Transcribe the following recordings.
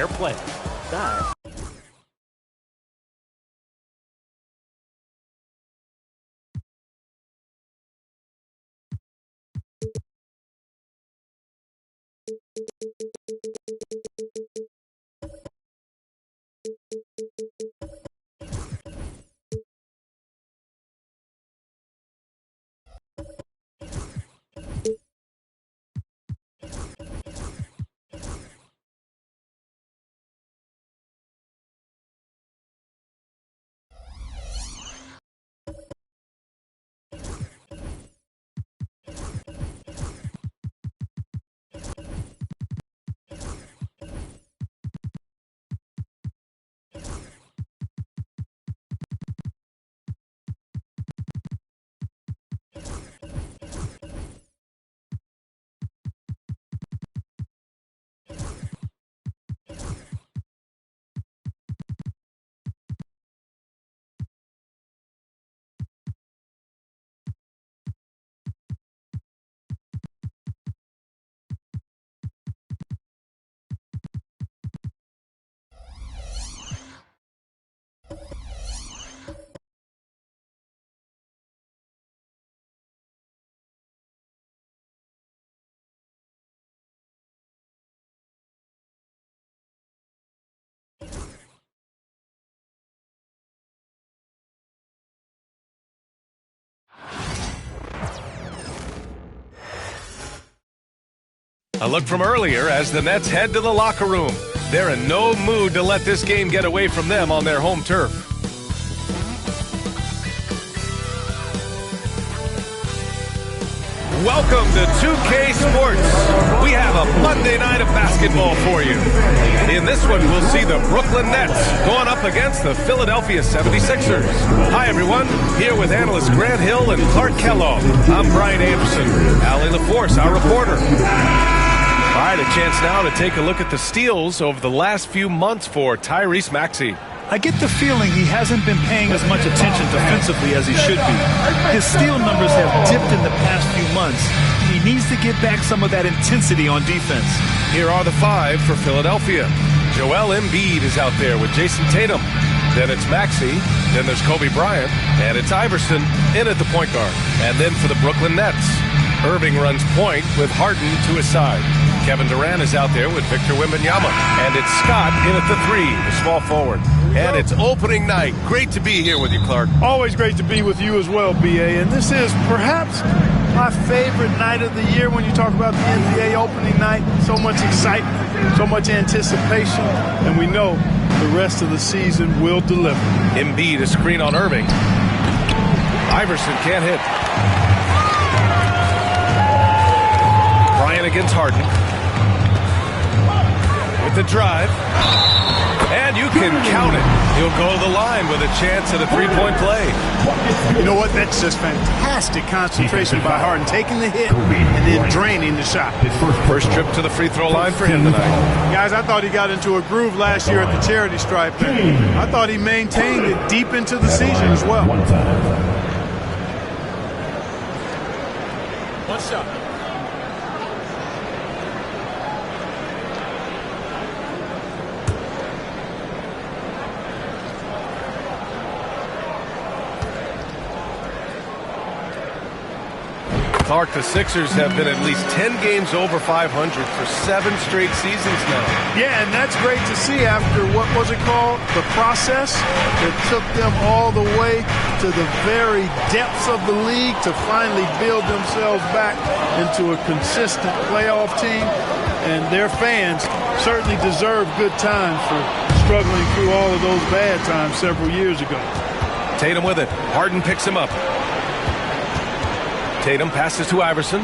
fair play. Dive. A look from earlier as the Nets head to the locker room. They're in no mood to let this game get away from them on their home turf. Welcome to 2K Sports. We have a Monday night of basketball for you. In this one, we'll see the Brooklyn Nets going up against the Philadelphia 76ers. Hi, everyone. Here with analysts Grant Hill and Clark Kellogg. I'm Brian Anderson. Allie LaForce, our reporter. All right, a chance now to take a look at the steals over the last few months for Tyrese Maxey. I get the feeling he hasn't been paying as much attention defensively as he should be. His steal numbers have dipped in the past few months. He needs to get back some of that intensity on defense. Here are the five for Philadelphia. Joel Embiid is out there with Jason Tatum. Then it's Maxey. Then there's Kobe Bryant. And it's Iverson in at the point guard. And then for the Brooklyn Nets, Irving runs point with Harden to his side. Kevin Durant is out there with Victor Wembanyama. And it's Scott in at the three, the small forward. And it's opening night. Great to be here with you, Clark. Always great to be with you as well, B.A. And this is perhaps my favorite night of the year when you talk about the NBA opening night. So much excitement, so much anticipation, and we know the rest of the season will deliver. Embiid, a screen on Irving. Iverson can't hit. Bryant against Harden. With the drive. And you can count it. He'll go to the line with a chance at a three-point play. You know what? That's just fantastic concentration by Harden, taking the hit and then draining the shot. First trip to the free throw line for him tonight. Guys, I thought he got into a groove last year at the charity stripe. I thought he maintained it deep into the season as well. One shot. Clark, the Sixers have been at least 10 games over 500 for 7 straight seasons now. Yeah, and that's great to see after, what was it called? The process that took them all the way to the very depths of the league to finally build themselves back into a consistent playoff team. And their fans certainly deserve good times for struggling through all of those bad times several years ago. Tatum with it. Harden picks him up. Tatum passes to Iverson.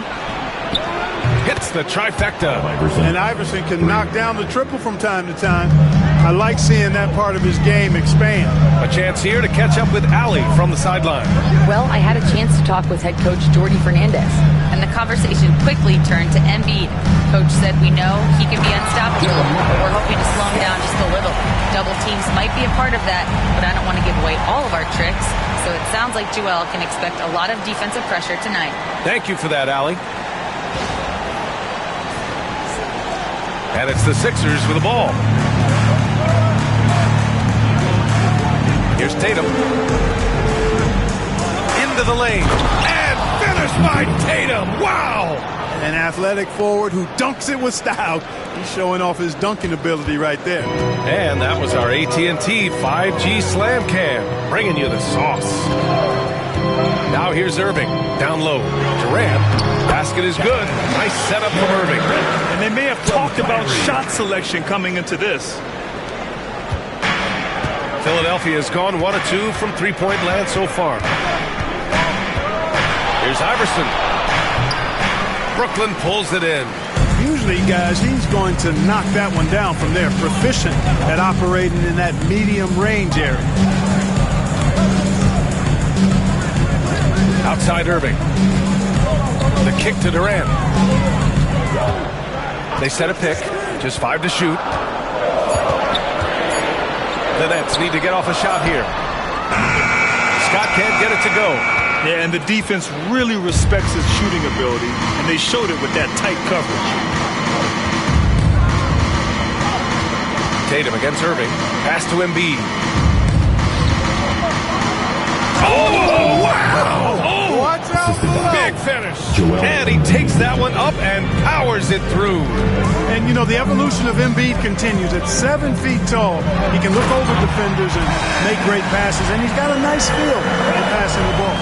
Hits the trifecta. And Iverson can knock down the triple from time to time. I like seeing that part of his game expand. A chance here to catch up with Allie from the sideline. Well, I had a chance to talk with head coach Jordy Fernandez, and the conversation quickly turned to Embiid. Coach said we know he can be unstoppable, but we're hoping to slow him down just a little. Double teams might be a part of that, but I don't want to give away all of our tricks. So it sounds like Joel can expect a lot of defensive pressure tonight. Thank you for that, Allie. And it's the Sixers with the ball. Here's Tatum. Into the lane. And finished by Tatum. Wow! An athletic forward who dunks it with style. He's showing off his dunking ability right there. And that was our AT&T 5G Slam Cam, bringing you the sauce. Now here's Irving. Down low. Durant. Basket is good. Nice setup from Irving. And they may have talked about shot selection coming into this. Philadelphia has gone 1 of 2 from three-point land so far. Here's Iverson. Brooklyn pulls it in. Usually, guys, he's going to knock that one down from there. Proficient at operating in that medium range area. Outside Irving. The kick to Durant. They set a pick. Just 5 to shoot. The Nets need to get off a shot here. Scott can't get it to go. Yeah, and the defense really respects his shooting ability, and they showed it with that tight coverage. Tatum against Irving. Pass to Embiid. Oh, wow! Oh, watch out below. Big finish. And he takes that one up and powers it through. And, you know, the evolution of Embiid continues. At 7 feet tall, he can look over defenders and make great passes, and he's got a nice feel for passing the ball.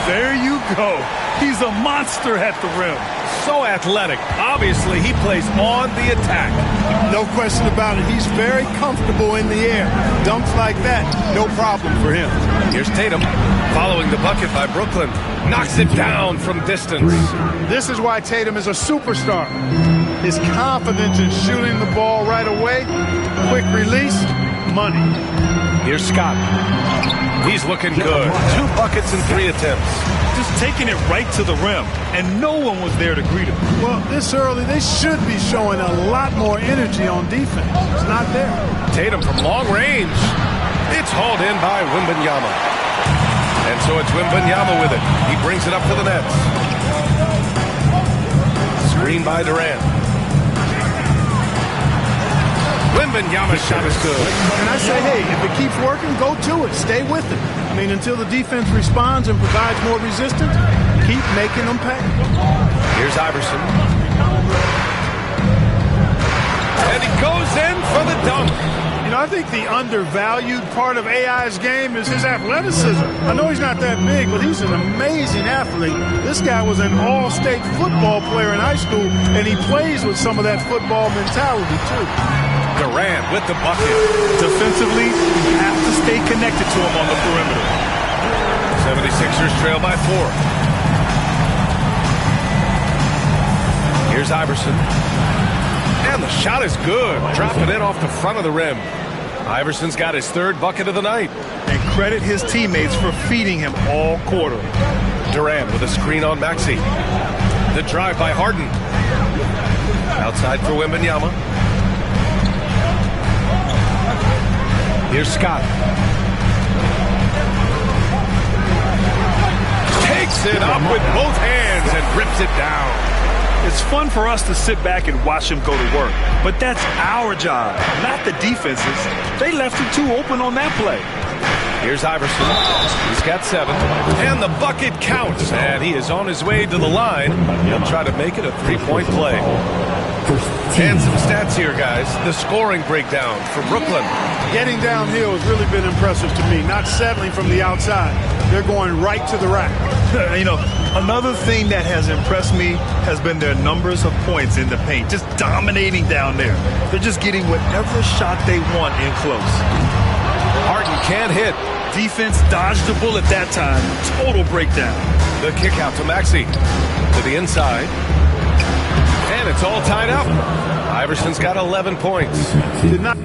There you go. He's a monster at the rim. So athletic. Obviously, he plays on the attack. No question about it. He's very comfortable in the air. Dunks like that, no problem for him. Here's Tatum following the bucket by Brooklyn. Knocks it down from distance. This is why Tatum is a superstar. His confidence in shooting the ball right away, quick release, money. Here's Scott. He's looking good. 2 buckets in 3 attempts. Just taking it right to the rim, and no one was there to greet him. Well, this early, they should be showing a lot more energy on defense. It's not there. Tatum from long range. It's hauled in by Wembanyama. And so it's Wembanyama with it. He brings it up to the Nets. Screen by Durant. Wembanyama's shot is good. And I say, hey, if it keeps working, go to it. Stay with it. I mean, until the defense responds and provides more resistance, keep making them pay. Here's Iverson. And he goes in for the dunk. You know, I think the undervalued part of AI's game is his athleticism. I know he's not that big, but he's an amazing athlete. This guy was an all-state football player in high school, and he plays with some of that football mentality, too. Durant with the bucket. Defensively, you have to stay connected to him on the perimeter. 76ers trail by 4. Here's Iverson. And the shot is good. Dropping it off the front of the rim. Iverson's got his 3rd bucket of the night. And credit his teammates for feeding him all quarter. Durant with a screen on Maxey. The drive by Harden. Outside for Wembanyama. Here's Scott. Takes it up with both hands and rips it down. It's fun for us to sit back and watch him go to work, but that's our job, not the defense's. They left him too open on that play. Here's Iverson. He's got 7. And the bucket counts. And he is on his way to the line. He'll try to make it a 3-point play. And some stats here, guys. The scoring breakdown for Brooklyn. Getting downhill has really been impressive to me. Not settling from the outside. They're going right to the rack. You know, another thing that has impressed me has been their numbers of points in the paint. Just dominating down there. They're just getting whatever shot they want in close. Harden can't hit. Defense dodged the bullet that time. Total breakdown. The kick out to Maxey. To the inside. And it's all tied up. Iverson's got 11 points. Did not.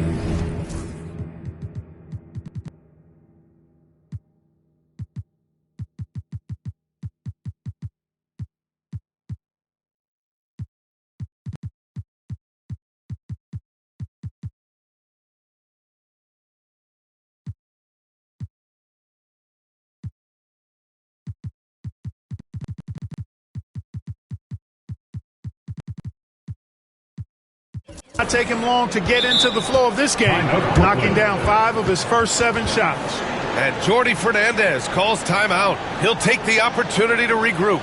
Not take him long to get into the flow of this game, knocking down 5 of his first 7 shots. And Jordy Fernandez calls timeout. He'll take the opportunity to regroup.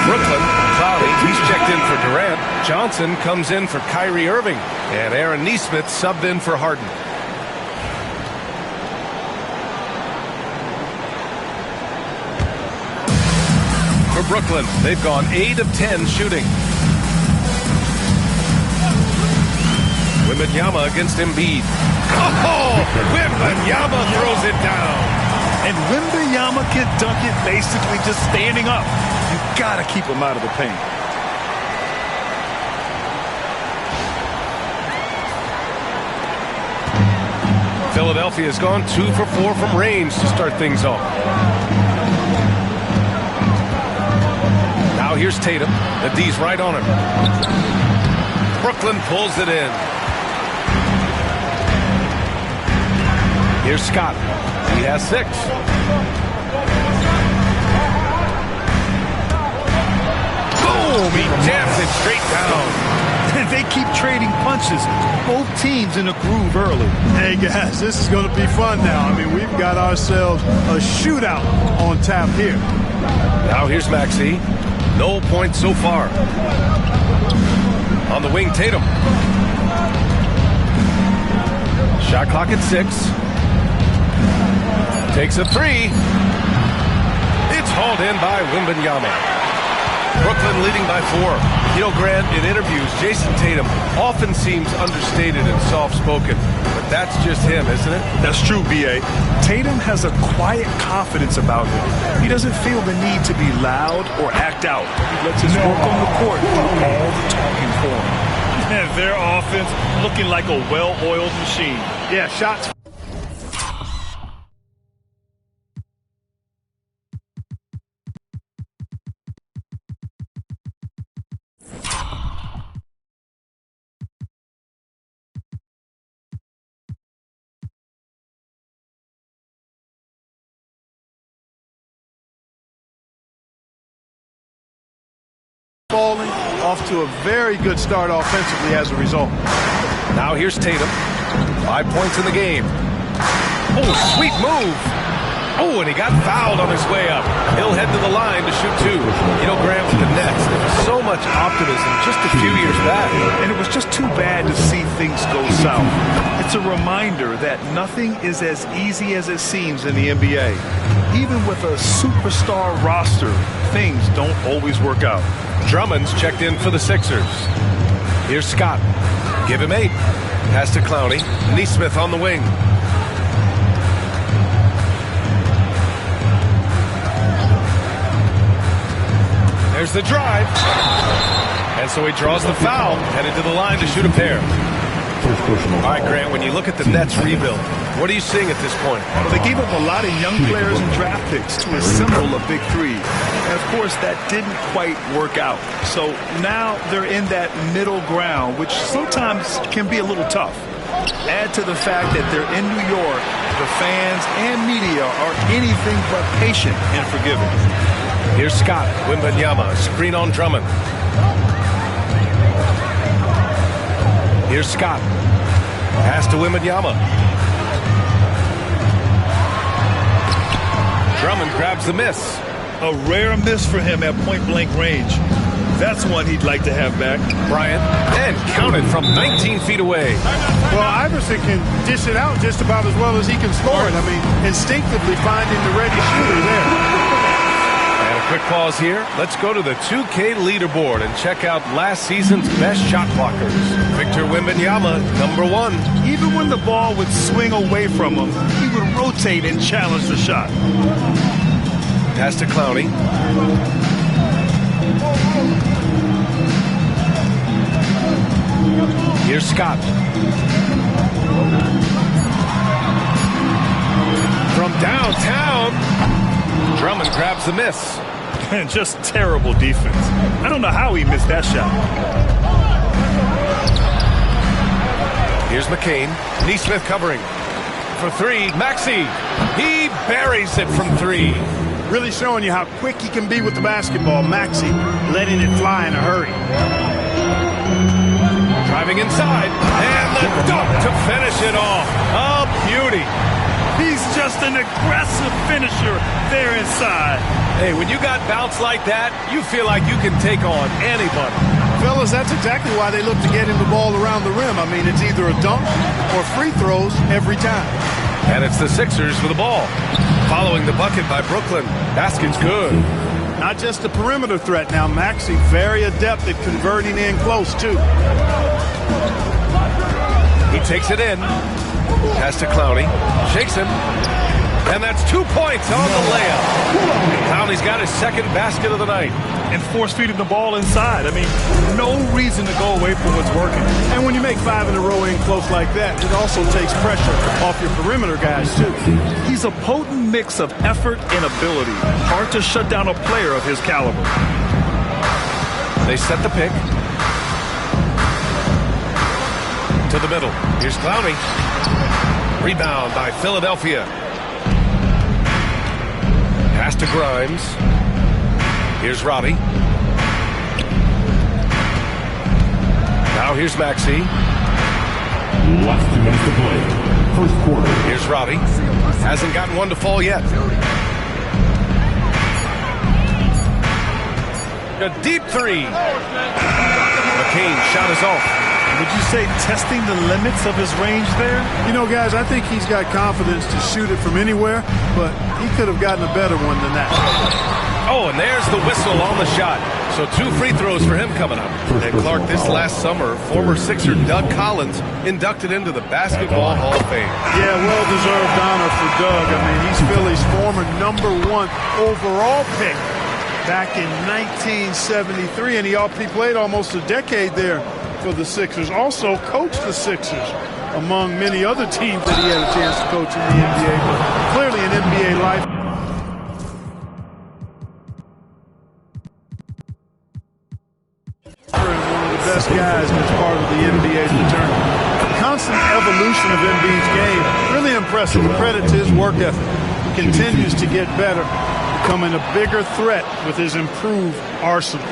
Brooklyn, cloudy. He's checked in for Durant. Johnson comes in for Kyrie Irving. And Aaron Nesmith subbed in for Harden. For Brooklyn, they've gone 8 of 10 shooting. Wembanyama against Embiid. Oh, Wembanyama throws it down. And Wembanyama can dunk it basically just standing up. You got to keep him out of the paint. Philadelphia's gone 2 for 4 from range to start things off. Now here's Tatum. The D's right on him. Brooklyn pulls it in. Here's Scott. He has 6. Boom! He jams it straight down. And they keep trading punches. Both teams in a groove early. Hey, guys, this is going to be fun now. I mean, we've got ourselves a shootout on tap here. Now here's Maxey. No points so far. On the wing, Tatum. Shot clock at 6. Takes a 3. It's hauled in by Wembanyama. Brooklyn leading by 4. You know, Grant, in interviews, Jason Tatum often seems understated and soft-spoken. But that's just him, isn't it? That's true, B.A. Tatum has a quiet confidence about him. He doesn't feel the need to be loud or act out. He lets his work on the court do all the talking for him. And their offense looking like a well-oiled machine. Yeah, shots. Falling off to a very good start offensively as a result. Now here's Tatum. 5 points in the game. Oh, sweet move. Oh, and he got fouled on his way up. He'll head to the line to shoot 2. You know, Grant, with the Nets, there was so much optimism just a few years back. And it was just too bad to see things go south. It's a reminder that nothing is as easy as it seems in the NBA. Even with a superstar roster, things don't always work out. Drummond's checked in for the Sixers. Here's Scott. Give him 8. Pass to Clowney. Nesmith on the wing. There's the drive. And so he draws the foul, headed to the line to shoot a pair. All right, Grant, when you look at the Nets rebuild, what are you seeing at this point? Well, they gave up a lot of young players and draft picks to assemble a big 3. And, of course, that didn't quite work out. So now they're in that middle ground, which sometimes can be a little tough. Add to the fact that they're in New York, the fans and media are anything but patient and forgiving. Here's Scott. Wembanyama, screen on Drummond. Here's Scott. Pass to Wembanyama. Drummond grabs the miss. A rare miss for him at point-blank range. That's one he'd like to have back. Bryant, and counted from 19 feet away. Well, Iverson can dish it out just about as well as he can score it. I mean, instinctively finding the ready shooter there. And a quick pause here. Let's go to the 2K leaderboard and check out last season's best shot blockers. Victor Wembanyama, number 1. Even when the ball would swing away from him, he would rotate and challenge the shot. Pass to Clowney. Here's Scott. From downtown, Drummond grabs the miss. And just terrible defense. I don't know how he missed that shot. Here's McCain. Nesmith covering. For 3, Maxey. He buries it from 3. Really showing you how quick he can be with the basketball. Maxey letting it fly in a hurry. Driving inside. And the dunk to finish it off. A beauty. He's just an aggressive finisher there inside. Hey, when you got bounce like that, you feel like you can take on anybody. Fellas, that's exactly why they look to get him the ball around the rim. I mean, it's either a dunk or free throws every time. And it's the Sixers with the ball. Following the bucket by Brooklyn. Basket's good. Not just a perimeter threat now. Maxey very adept at converting in close, too. He takes it in. Pass to Clowney. Shakes him. And that's 2 points on the layup. Clowney's got his second basket of the night. And force-feeding the ball inside. I mean, no reason to go away from what's working. And when you make 5 in a row in close like that, it also takes pressure off your perimeter guys, too. He's a potent mix of effort and ability. Hard to shut down a player of his caliber. They set the pick. To the middle. Here's Clowney. Rebound by Philadelphia. Pass to Grimes. Here's Roddy. Now here's Maxey. Last 2 minutes to play. First quarter. Here's Roddy. Hasn't gotten one to fall yet. A deep three. McCain shot is off. Would you say testing the limits of his range there? You know, guys, I think he's got confidence to shoot it from anywhere, but he could have gotten a better one than that. Oh, and there's the whistle on the shot. So 2 free throws for him coming up. And Clark, this last summer, former Sixer Doug Collins inducted into the Basketball Hall of Fame. Yeah, well-deserved honor for Doug. I mean, he's Philly's former #1 overall pick back in 1973, and he played almost a decade there for the Sixers. Also coached the Sixers among many other teams that he had a chance to coach in the NBA. Clearly an NBA life. Best guys that's part of the NBA's return. Constant evolution of Embiid's game. Really impressive. Credit to his work ethic. He continues to get better, becoming a bigger threat with his improved arsenal.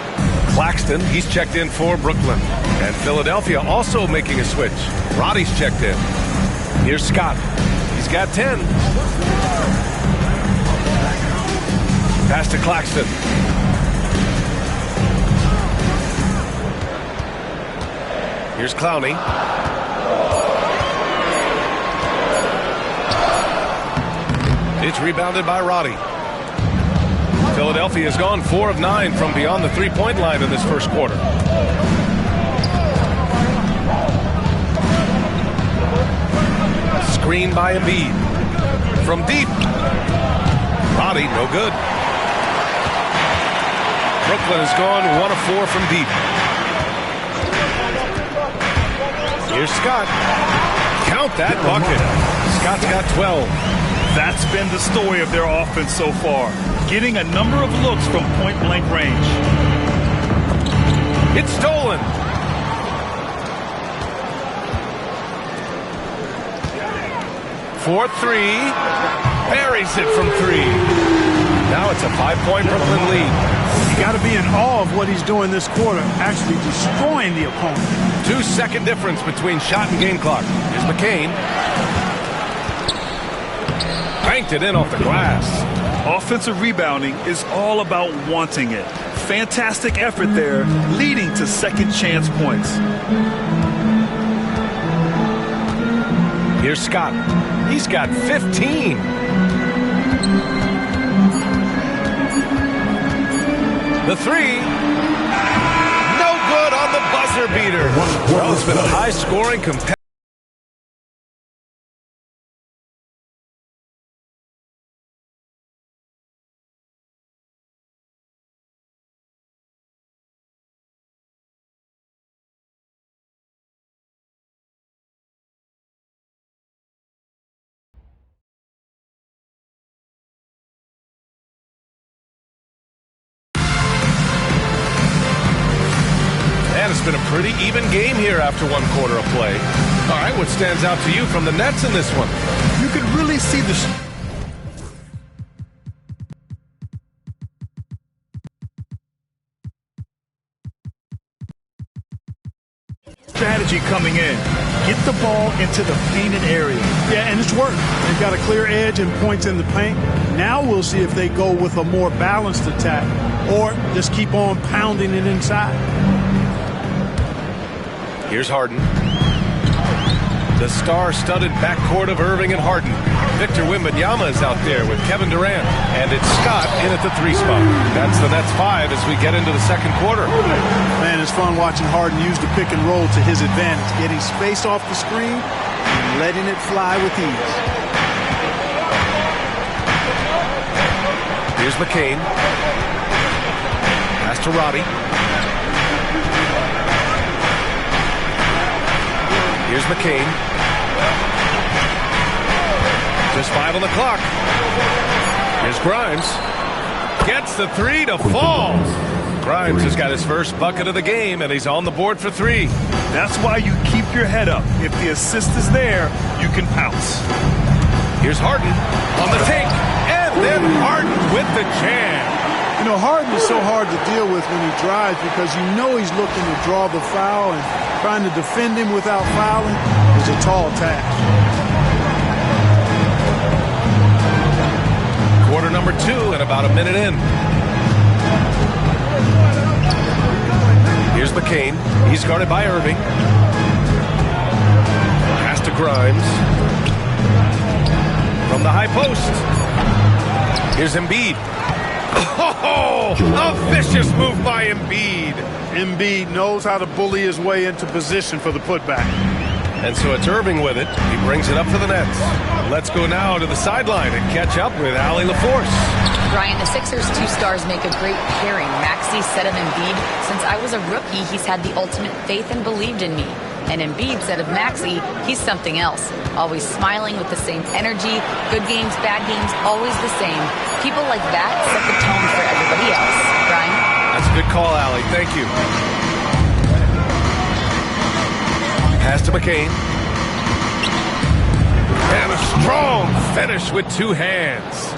Claxton, he's checked in for Brooklyn. And Philadelphia also making a switch. Roddy's checked in. Here's Scott. He's got 10. Pass to Claxton. Here's Clowney. It's rebounded by Roddy. Philadelphia has gone 4 of 9 from beyond the three-point line in this first quarter. Screen by Embiid. From deep. Roddy, no good. Brooklyn has gone 1 of 4 from deep. Here's Scott. Count that bucket. Scott's got 12. That's been the story of their offense so far. Getting a number of looks from point-blank range. It's stolen. For 3. Buries it from 3. Now it's a 5-point Brooklyn lead. You got to be in awe of what he's doing this quarter, actually destroying the opponent. 2-second difference between shot and game clock. Here's McCain. Banked it in off the glass. Offensive rebounding is all about wanting it. Fantastic effort there, leading to second chance points. Here's Scott. He's got 15. The 3. No good on the buzzer beater. Well, it's been a high-scoring competitive. It's been a pretty even game here after 1 quarter of play. All right, what stands out to you from the Nets in this one? You could really see the strategy coming in. get the ball into the painted area. Yeah, and it's worked. They've got a clear edge and points in the paint. Now we'll see if they go with a more balanced attack or just keep on pounding it inside. Here's Harden. The star-studded backcourt of Irving and Harden. Victor Wembanyama is out there with Kevin Durant. And it's Scott in at the 3 spot. That's the Nets 5 as we get into the second quarter. Man, it's fun watching Harden use the pick and roll to his advantage, getting space off the screen and letting it fly with ease. Here's McCain. Pass to Roddy. Here's McCain. Just 5 on the clock. Here's Grimes. Gets the 3 to fall. Grimes has got his first bucket of the game, and he's on the board for 3. That's why you keep your head up. If the assist is there, you can pounce. Here's Harden on the take, and then Harden with the jam. You know, Harden is so hard to deal with when he drives because you know he's looking to draw the foul, and trying to defend him without fouling is a tall task. Quarter number 2 and about a minute in. Here's McCain. He's guarded by Irving. Pass to Grimes. From the high post. Here's Embiid. Oh, a vicious move by Embiid. Embiid knows how to bully his way into position for the putback. And so it's Irving with it. He brings it up for the Nets. Let's go now to the sideline and catch up with Allie LaForce. Brian, the Sixers' 2 stars make a great pairing. Maxey said of Embiid, since I was a rookie, he's had the ultimate faith and believed in me. And Embiid said of Maxey, he's something else. Always smiling with the same energy. Good games, bad games, always the same. People like that set the tone for everybody else. Brian? That's a good call, Allie. Thank you. Pass to McCain. And a strong finish with 2 hands.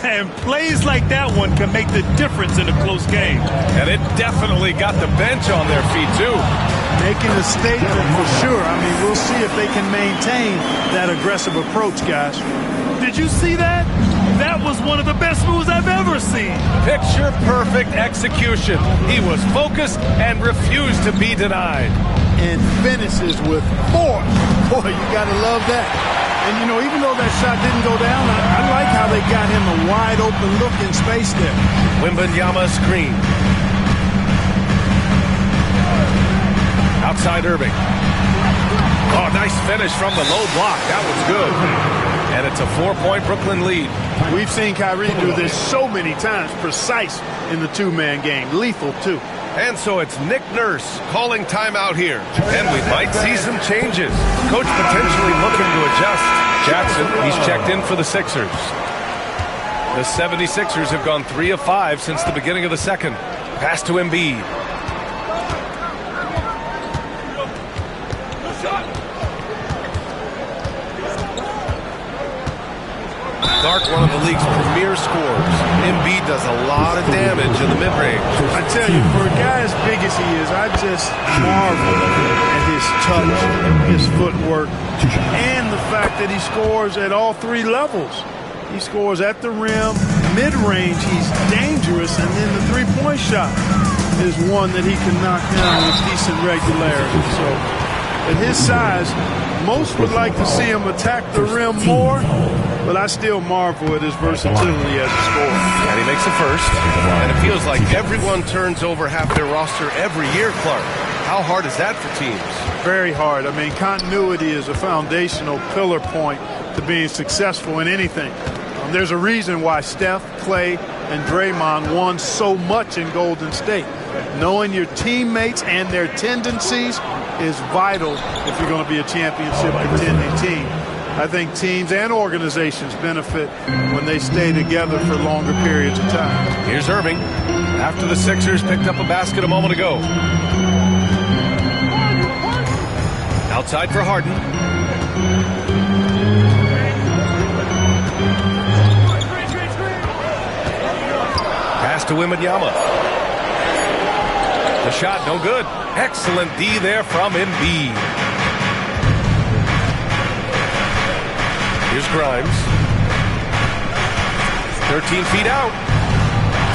And plays like that one can make the difference in a close game. And it definitely got the bench on their feet, too. Making a statement for sure. I mean, we'll see if they can maintain that aggressive approach, guys. Did you see that? That was one of the best moves I've ever seen. Picture-perfect execution. He was focused and refused to be denied. And finishes with force. Boy, you got to love that. And, you know, even though that shot didn't go down, I like how they got him a wide-open look in space there. Wembanyama screen. Outside Irving. Oh, nice finish from the low block. That was good. And it's a 4-point Brooklyn lead. We've seen Kyrie do this so many times, precise in the 2-man game. Lethal, too. And so it's Nick Nurse calling timeout here. And we might see some changes. Coach potentially looking to adjust. Jackson, he's checked in for the Sixers. The 76ers have gone 3 of 5 since the beginning of the second. Pass to Embiid. Clark, one of the league's premier scorers. Embiid does a lot of damage in the mid-range. I tell you, for a guy as big as he is, I just marvel at his touch, his footwork, and the fact that he scores at all 3 levels. He scores at the rim, mid-range, he's dangerous, and then the 3-point shot is one that he can knock down with decent regularity. So, at his size, most would like to see him attack the rim more, but I still marvel at his versatility as a scorer. And he makes the first. And it feels like everyone turns over half their roster every year, Clark. How hard is that for teams? Very hard. I mean, continuity is a foundational pillar point to being successful in anything. There's a reason why Steph, Clay, and Draymond won so much in Golden State. Knowing your teammates and their tendencies is vital if you're going to be a championship contending team. I think teams and organizations benefit when they stay together for longer periods of time. Here's Irving after the Sixers picked up a basket a moment ago. Outside for Harden. Pass to Wembanyama. The shot no good. Excellent D there from Embiid. Here's Grimes. 13 feet out.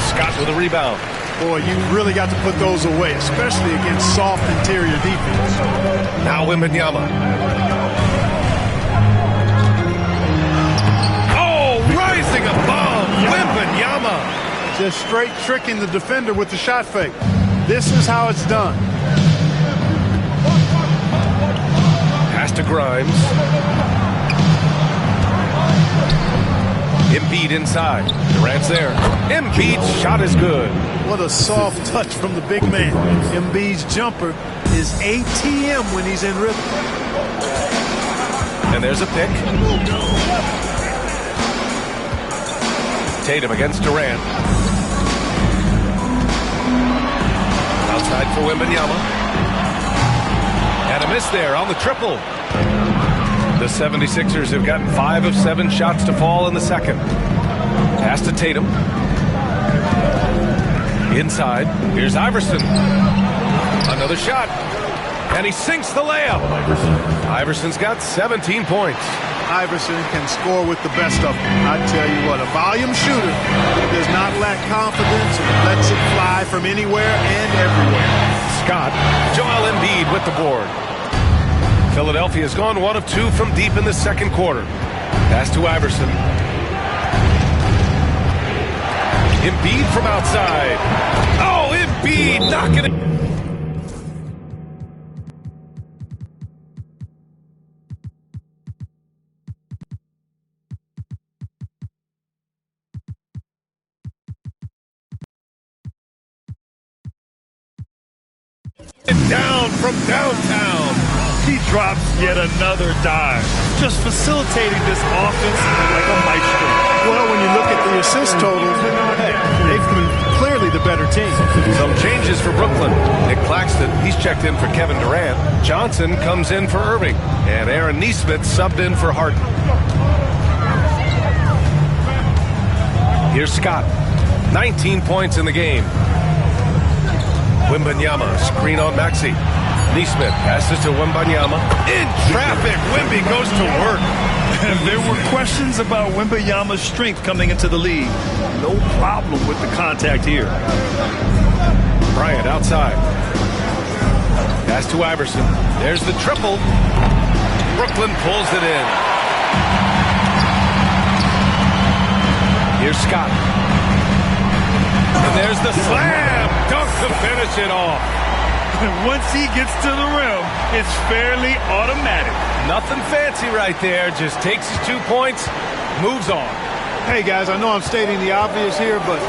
Scott with a rebound. Boy, you really got to put those away, especially against soft interior defense. Now Wembanyama. Oh, rising above. Wembanyama. Just straight tricking the defender with the shot fake. This is how it's done. Pass to Grimes. Embiid inside. Durant's there. Embiid's shot is good. What a soft touch from the big man. Embiid's jumper is ATM when he's in rhythm. And there's a pick. Tatum against Durant. Outside for Wembanyama. And a miss there on the triple. The 76ers have gotten 5 of 7 shots to fall in the second. Pass to Tatum. Inside. Here's Iverson. Another shot. And he sinks the layup. Iverson's got 17 points. Iverson can score with the best of them. I tell you what, a volume shooter does not lack confidence and lets it fly from anywhere and everywhere. Scott. Joel Embiid with the board. Philadelphia has gone 1 of 2 from deep in the second quarter. Pass to Iverson. Embiid from outside. Oh, Embiid knocking it. Down from downtown. He drops yet another dive, just facilitating this offense like a maestro. Well, when you look at the assist totals, they've been clearly the better team. Some changes for Brooklyn. Nick Claxton, he's checked in for Kevin Durant. Johnson comes in for Irving. And Aaron Nesmith subbed in for Harden. Here's Scott. 19 points in the game. Wembanyama, screen on Maxey. Nesmith passes to Wembanyama. In traffic, Wemby goes to work. And there were questions about Wembanyama's strength coming into the league. No problem with the contact here. Bryant outside. Pass to Iverson. There's the triple. Brooklyn pulls it in. Here's Scott. And there's the slam. Dunk to finish it off. And once he gets to the rim, it's fairly automatic. Nothing fancy right there. Just takes his 2 points, moves on. Hey, guys, I know I'm stating the obvious here, but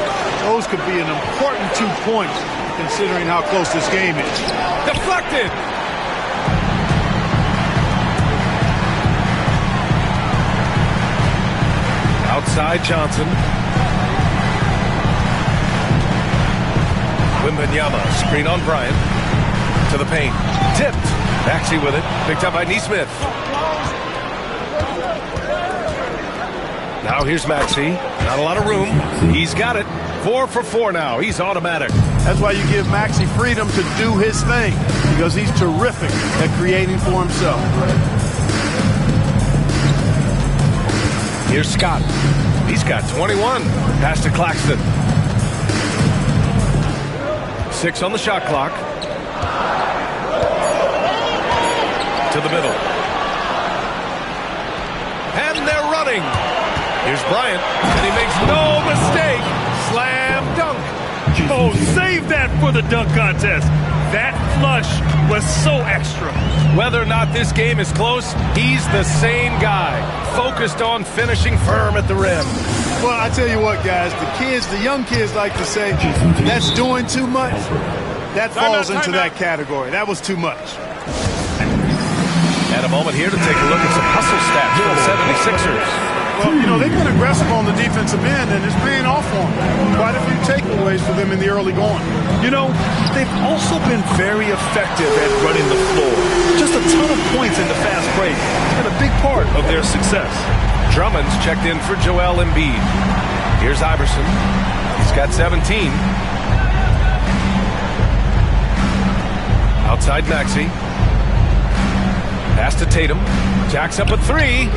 those could be an important 2 points considering how close this game is. Deflected. Outside Johnson. Wembanyama, screen on Bryant. To the paint. Tipped. Maxey with it. Picked up by Nesmith. Now here's Maxey. Not a lot of room. He's got it. 4 for 4 now. He's automatic. That's why you give Maxey freedom to do his thing, because he's terrific at creating for himself. Here's Scott. He's got 21. Pass to Claxton. 6 on the shot clock. To the middle. And they're running. Here's Bryant. And he makes no mistake. Slam dunk. Oh, save that for the dunk contest. That flush was so extra. Whether or not this game is close, he's the same guy. Focused on finishing firm at the rim. Well, I tell you what, guys, the young kids like to say, that's doing too much. That falls into that category. That was too much. And a moment here to take a look at some hustle stats for the 76ers. Well, you know, they've been aggressive on the defensive end, and it's paying off for them. Quite a few takeaways for them in the early going. You know, they've also been very effective at running the floor. Just a ton of points in the fast break, and a big part of their success. Drummond's checked in for Joel Embiid. Here's Iverson. He's got 17. Outside Maxey. Pass to Tatum. Jacks up a 3.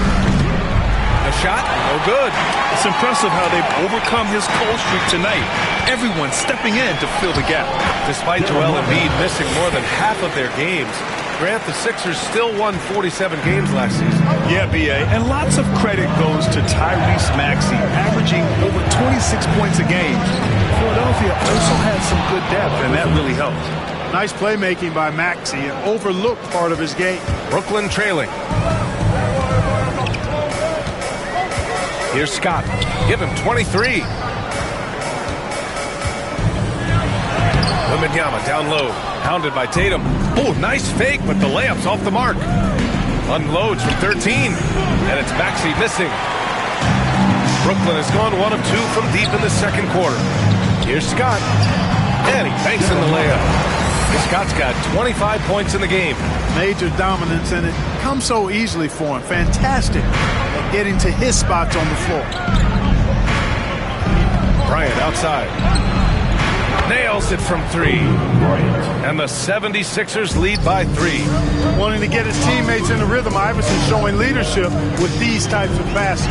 The shot, no good. It's impressive how they've overcome his cold streak tonight. Everyone stepping in to fill the gap. Despite Joel Embiid missing more than half of their games, Grant, the Sixers still won 47 games last season. Yeah, B.A., and lots of credit goes to Tyrese Maxey, averaging over 26 points a game. Philadelphia also had some good depth, and that really helped. Nice playmaking by Maxey, an overlooked part of his game. Brooklyn trailing. Here's Scott. Give him 23. Wembanyama down low. Hounded by Tatum. Oh, nice fake, but the layup's off the mark. Unloads from 13. And it's Maxey missing. Brooklyn has gone 1 of 2 from deep in the second quarter. Here's Scott. And he banks in the layup. Scott's got 25 points in the game. Major dominance, and it comes so easily for him. Fantastic at getting to his spots on the floor. Bryant outside. Nails it from 3. And the 76ers lead by 3. Wanting to get his teammates in the rhythm, Iverson showing leadership with these types of passes.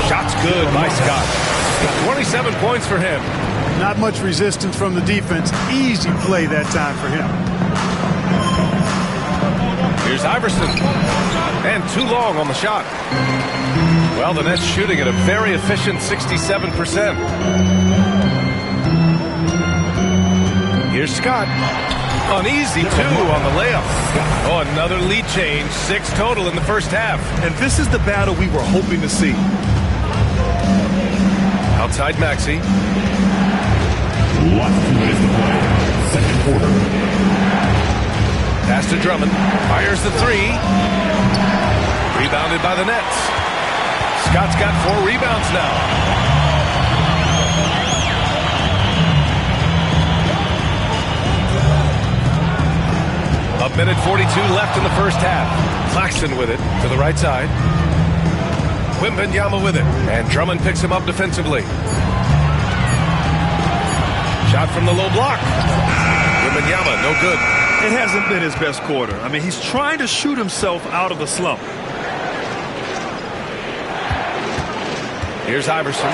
Shots good by Scott. 27 points for him. Not much resistance from the defense. Easy play that time for him. Here's Iverson. And too long on the shot. Well, the Nets shooting at a very efficient 67%. Here's Scott. Uneasy, too, on the layup. Oh, another lead change. 6 total in the first half. And this is the battle we were hoping to see. Outside Maxey. Lots of minutes to play. Second quarter. Pass to Drummond. Fires the 3. Rebounded by the Nets. Scott's got 4 rebounds now. A minute 42 left in the first half. Claxton with it to the right side. Wembanyama with it. And Drummond picks him up defensively. Shot from the low block. Wembanyama, no good. It hasn't been his best quarter. I mean, he's trying to shoot himself out of the slump. Here's Iverson.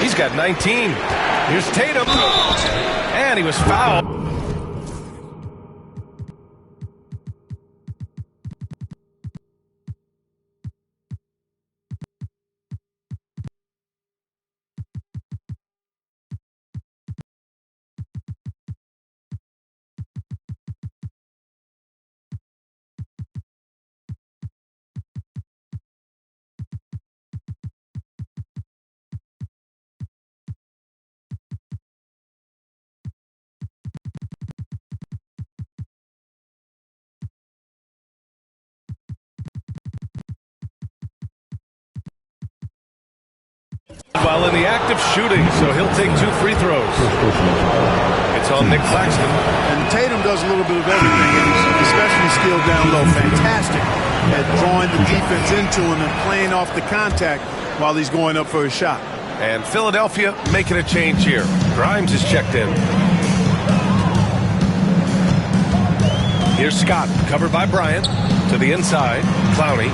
He's got 19. Here's Tatum. And he was fouled. While in the act of shooting, so he'll take 2 free throws. It's on Nick Claxton. And Tatum does a little bit of everything, and he's especially skilled down low. Fantastic at drawing the defense into him and playing off the contact while he's going up for a shot. And Philadelphia making a change here. Grimes is checked in. Here's Scott, covered by Bryant. To the inside, Clowney.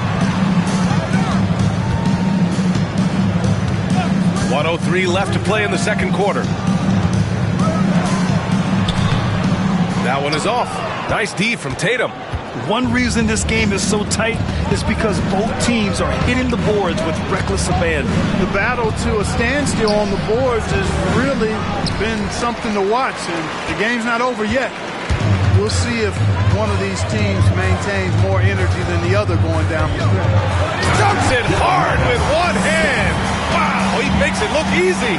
1:03 left to play in the second quarter. That one is off. Nice D from Tatum. One reason this game is so tight is because both teams are hitting the boards with reckless abandon. The battle to a standstill on the boards has really been something to watch, and the game's not over yet. We'll see if one of these teams maintains more energy than the other going down the stretch. Dumps it hard with one hand. Wow, he makes it look easy.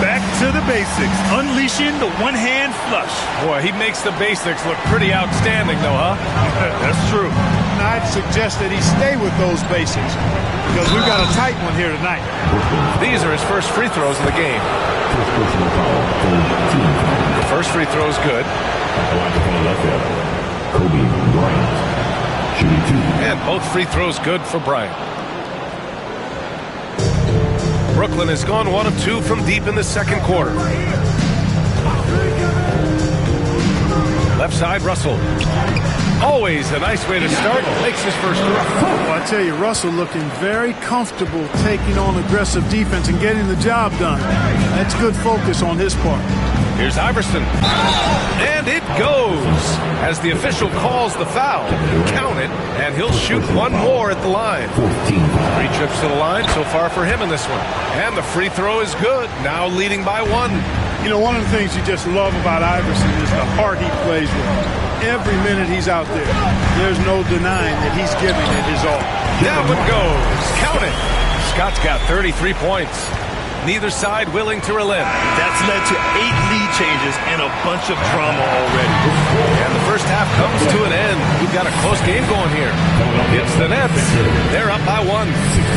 Back to the basics, unleashing the one-hand flush. Boy, he makes the basics look pretty outstanding, though, huh? That's true. And I'd suggest that he stay with those basics because we've got a tight one here tonight. These are his first free throws of the game. The first free throw is good. Kobe Bryant, shooting 2. And both free throws good for Bryant. Brooklyn has gone 1 of 2 from deep in the second quarter. Left side, Russell. Oh, always a nice way to start. Makes his first throw. Well, I tell you, Russell looking very comfortable taking on aggressive defense and getting the job done. That's good focus on his part. Here's Iverson. And it goes as the official calls the foul. Count it, and he'll shoot one more at the line. 3 trips to the line so far for him in this one. And the free throw is good, now leading by 1. You know, one of the things you just love about Iverson is the heart he plays with. Every minute he's out there, there's no denying that he's giving it his all. That one goes. Count it. Scott's got 33 points. Neither side willing to relent. That's led to 8 lead changes and a bunch of drama already. And the first half comes to an end. We've got a close game going here. It's the Nets. They're up by 1.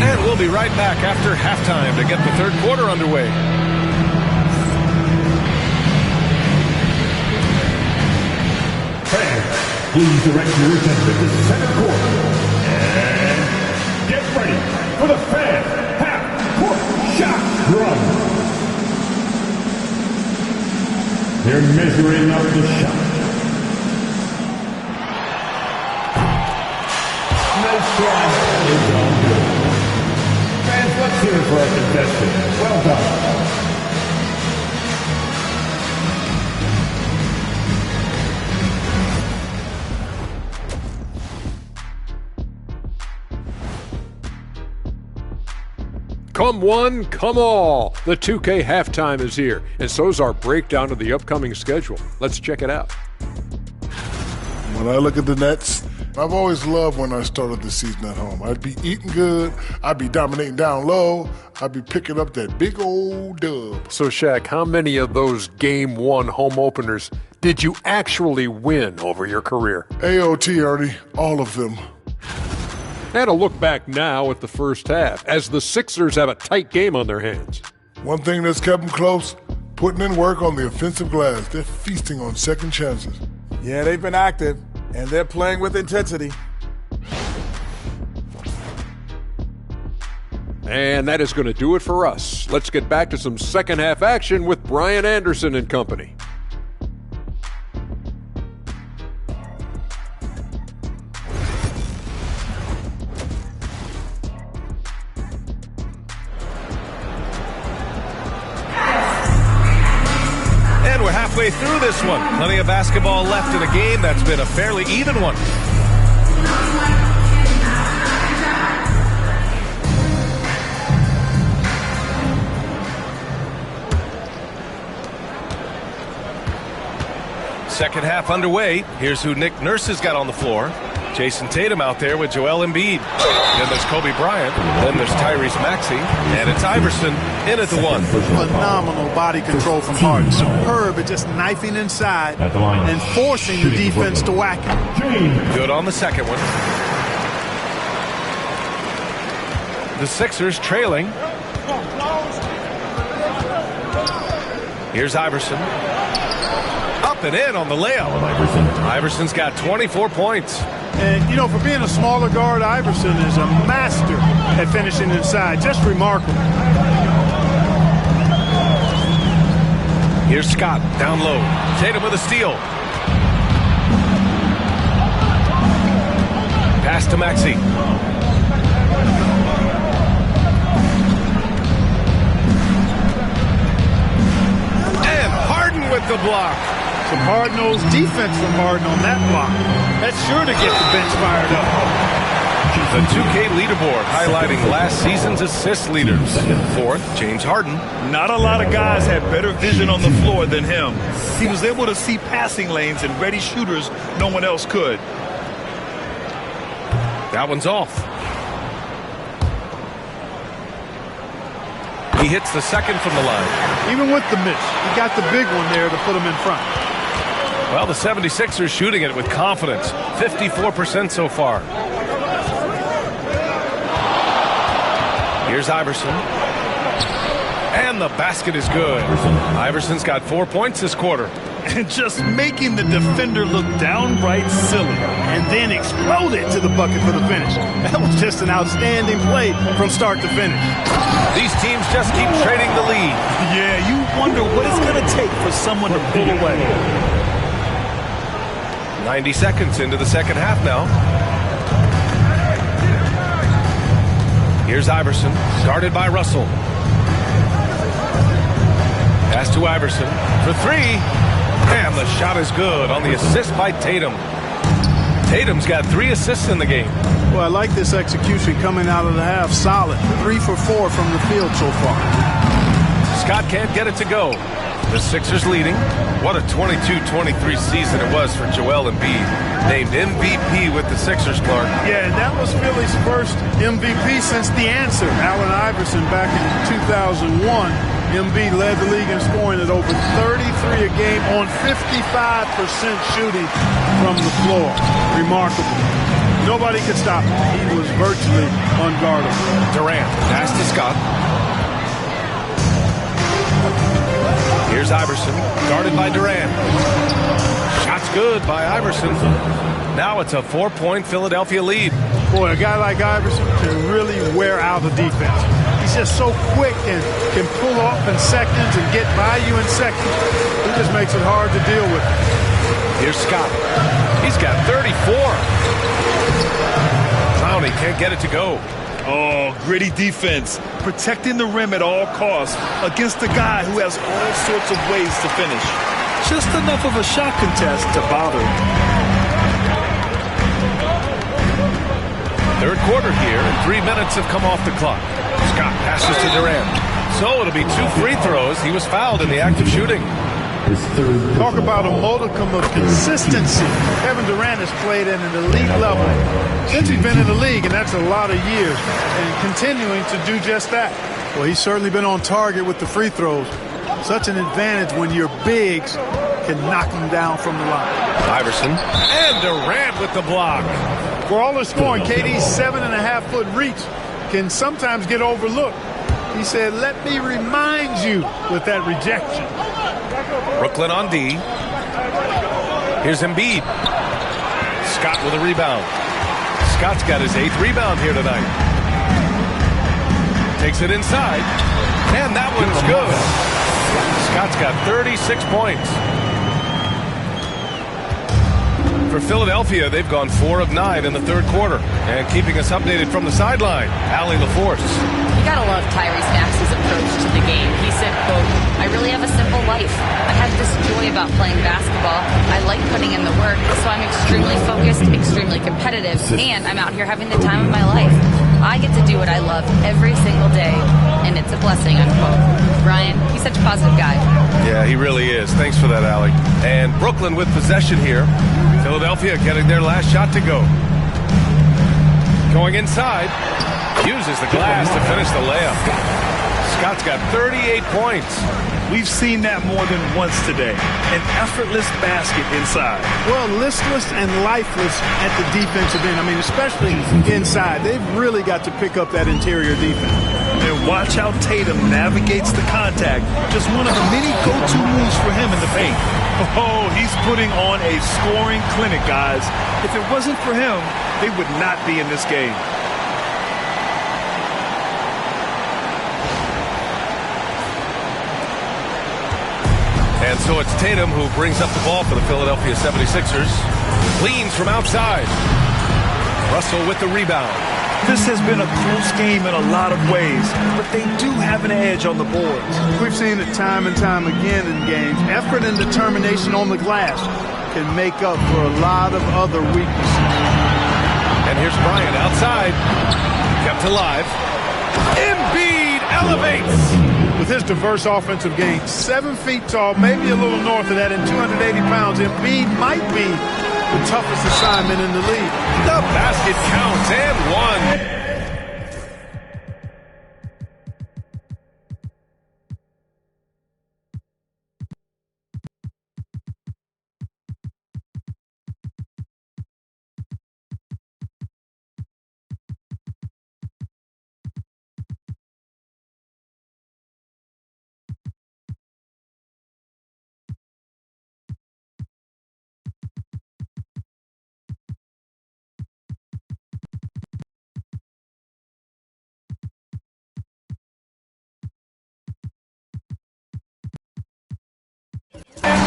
And we'll be right back after halftime to get the third quarter underway. Fans, please direct your attention to the second quarter. And get ready for the fan half-court shot run. They're measuring up the shot. Nice shot. It's all good. Fans, let's hear it for our contestant. Well done. Come one, come all. The 2K halftime is here, and so's our breakdown of the upcoming schedule. Let's check it out. When I look at the Nets, I've always loved when I started the season at home. I'd be eating good, I'd be dominating down low, I'd be picking up that big old dub. So, Shaq, how many of those Game 1 home openers did you actually win over your career? AOT, Ernie, all of them. And a look back now at the first half, as the Sixers have a tight game on their hands. One thing that's kept them close, putting in work on the offensive glass. They're feasting on second chances. Yeah, they've been active, and they're playing with intensity. And that is going to do it for us. Let's get back to some second half action with Brian Anderson and company. Halfway through this one. Plenty of basketball left in a game that's been a fairly even one. Second half underway. Here's who Nick Nurse has got on the floor. Jason Tatum out there with Joel Embiid. Then there's Kobe Bryant. Then there's Tyrese Maxey. And it's Iverson in at the 1. Phenomenal body control from Harden. Superb at just knifing inside and forcing the defense to whack him. Good on the second one. The Sixers trailing. Here's Iverson. Up and in on the layup. Iverson's got 24 points. And, you know, for being a smaller guard, Iverson is a master at finishing inside. Just remarkable. Here's Scott down low. Tatum with a steal. Pass to Maxey. And Harden with the block. Some hard-nosed defense from Harden on that block. That's sure to get the bench fired up. The 2K leaderboard highlighting last season's assist leaders. Fourth, James Harden. Not a lot of guys had better vision on the floor than him. He was able to see passing lanes and ready shooters no one else could. That one's off. He hits the second from the line. Even with the miss, he got the big one there to put him in front. Well, the 76ers shooting it with confidence. 54% so far. Here's Iverson. And the basket is good. Iverson's got 4 points this quarter. And just making the defender look downright silly. And then exploded to the bucket for the finish. That was just an outstanding play from start to finish. These teams just keep trading the lead. Yeah, you wonder what it's going to take for someone to pull away. 90 seconds into the second half now. Here's Iverson, guarded by Russell. Pass to Iverson for three. And the shot is good on the assist by Tatum. Tatum's got 3 assists in the game. Well, I like this execution coming out of the half. Solid. 3 for 4 from the field so far. Scott can't get it to go. The Sixers leading. What a 22-23 season it was for Joel Embiid. Named MVP with the Sixers, Clark. Yeah, and that was Philly's first MVP since the answer. Allen Iverson back in 2001. Embiid led the league in scoring at over 33 a game on 55% shooting from the floor. Remarkable. Nobody could stop him. He was virtually unguardable. Durant, pass to Scott. Here's Iverson, guarded by Durant. Shot's good by Iverson. Now it's a 4-point Philadelphia lead. Boy, a guy like Iverson can really wear out a defense. He's just so quick and can pull off in seconds and get by you in seconds. He just makes it hard to deal with. Here's Scott. He's got 34. Clowney can't get it to go. Oh, gritty defense. Protecting the rim at all costs against a guy who has all sorts of ways to finish. Just enough of a shot contest to bother him. Third quarter here, and 3 minutes have come off the clock. Scott passes to Durant. So it'll be 2 free throws. He was fouled in the act of shooting. Talk about a modicum of consistency. Kevin Durant has played at an elite level since he's been in the league, and that's a lot of years, and continuing to do just that. Well, he's certainly been on target with the free throws. Such an advantage when your bigs can knock them down from the line. Iverson and Durant with the block. For all the scoring, KD's 7.5-foot reach can sometimes get overlooked. He said, "Let me remind you," with that rejection. Brooklyn on D. Here's Embiid. Scott with a rebound. Scott's got his 8th rebound here tonight. Takes it inside. And that one's good. Scott's got 36 points. For Philadelphia, they've gone 4 of 9 in the third quarter. And keeping us updated from the sideline, Allie LaForce. You gotta love Tyrese Maxey's approach to the game. He said, quote, "I really have a simple life. I have this joy about playing basketball. I like putting in the work, so I'm extremely focused, extremely competitive, and I'm out here having the time of my life. I get to do what I love every single day, and it's a blessing," unquote. Brian, he's such a positive guy. Yeah, he really is. Thanks for that, Allie. And Brooklyn with possession here. Philadelphia getting their last shot to go. Going inside. Uses the glass to finish the layup. Scott's got 38 points. We've seen that more than once today. An effortless basket inside. Well, listless and lifeless at the defensive end. I mean, especially inside. They've really got to pick up that interior defense. And watch how Tatum navigates the contact. Just one of the many go-to moves for him in the paint. Oh, he's putting on a scoring clinic, guys. If it wasn't for him, they would not be in this game. And so it's Tatum who brings up the ball for the Philadelphia 76ers. Leans from outside. Russell with the rebound. This has been a close game in a lot of ways, but they do have an edge on the boards. We've seen it time and time again in games. Effort and determination on the glass can make up for a lot of other weaknesses. And here's Bryant outside. Kept alive. Embiid elevates. With his diverse offensive game, 7 feet tall, maybe a little north of that, and 280 pounds, Embiid might be the toughest assignment in the league. The basket counts and one.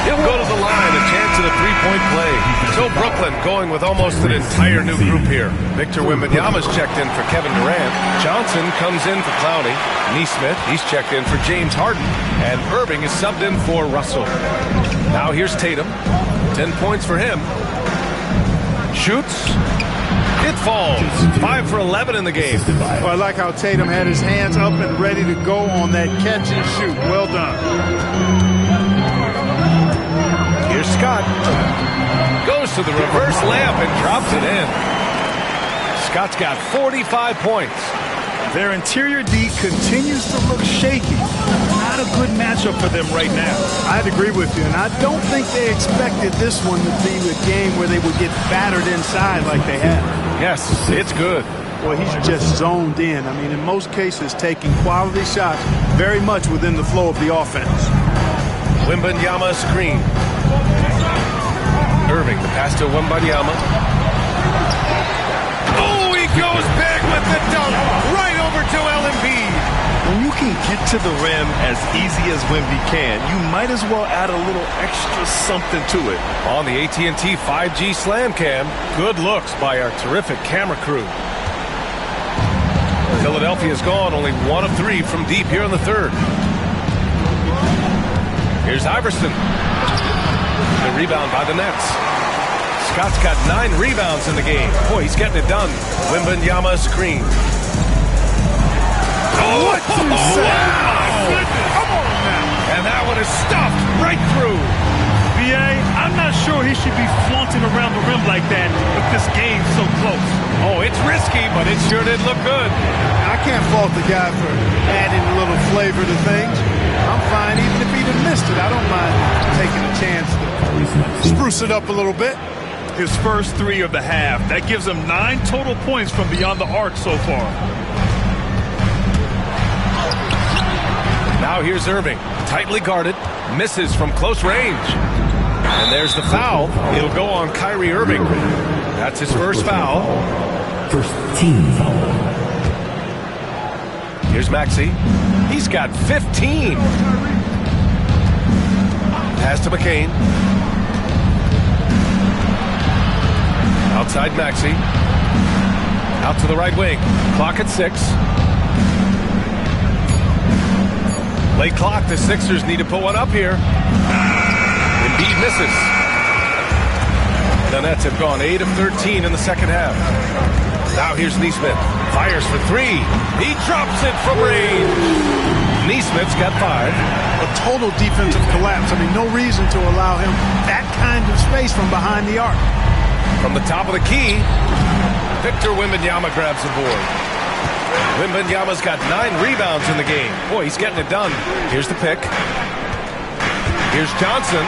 He'll go to the line, a chance to the three-point play. So Brooklyn going with almost an entire new group here. Victor Wembanyama's checked in for Kevin Durant. Johnson comes in for Clowney. Neesmith, he's checked in for James Harden. And Irving is subbed in for Russell. Now here's Tatum. 10 points for him. Shoots. It falls. 5 for 11 in the game. Well, I like how Tatum had his hands up and ready to go on that catch and shoot. Well done. Here's Scott. Goes to the reverse layup and drops it in. Scott's got 45 points. Their interior D continues to look shaky. Not a good matchup for them right now. I'd agree with you, and I don't think they expected this one to be a game where they would get battered inside like they have. Yes, it's good. Well, he's just zoned in. I mean, in most cases, taking quality shots very much within the flow of the offense. Wembanyama screen. Irving, the pass to Wembanyama. Oh, he goes big with the dunk. Right over to Embiid. When you can get to the rim as easy as Wemby can, you might as well add a little extra something to it. On the AT&T 5G Slam Cam, good looks by our terrific camera crew. Philadelphia's gone only 1 of 3 from deep here in the third. Here's Iverson. The rebound by the Nets. Scott's got 9 rebounds in the game. Boy, he's getting it done. Wembanyama screen. Oh, what you say? Wow. Come on now. And that one is stuffed right through. B.A., I'm not sure he should be flaunting around the rim like that with this game so close. Oh, it's risky, but it sure did look good. I can't fault the guy for adding a little flavor to things. I'm fine even if he'd have missed it. I don't mind taking a chance to spruce it up a little bit. His first 3 of the half. That gives him 9 total points from beyond the arc so far. Now here's Irving, tightly guarded, misses from close range. And there's the foul. It'll go on Kyrie Irving. That's his first foul. First team foul. Here's Maxey. He's got 15. Pass to McCain. Outside Maxey. Out to the right wing. Clock at 6. Late clock. The Sixers need to put one up here. Embiid misses. The Nets have gone 8 of 13 in the second half. Now here's Neesmith. Fires for 3. He drops it from range. Neesmith's got 5. A total defensive collapse. I mean, no reason to allow him that kind of space from behind the arc. From the top of the key, Victor Wembanyama grabs the board. Wembanyama's got 9 rebounds in the game. Boy, he's getting it done. Here's the pick. Here's Johnson.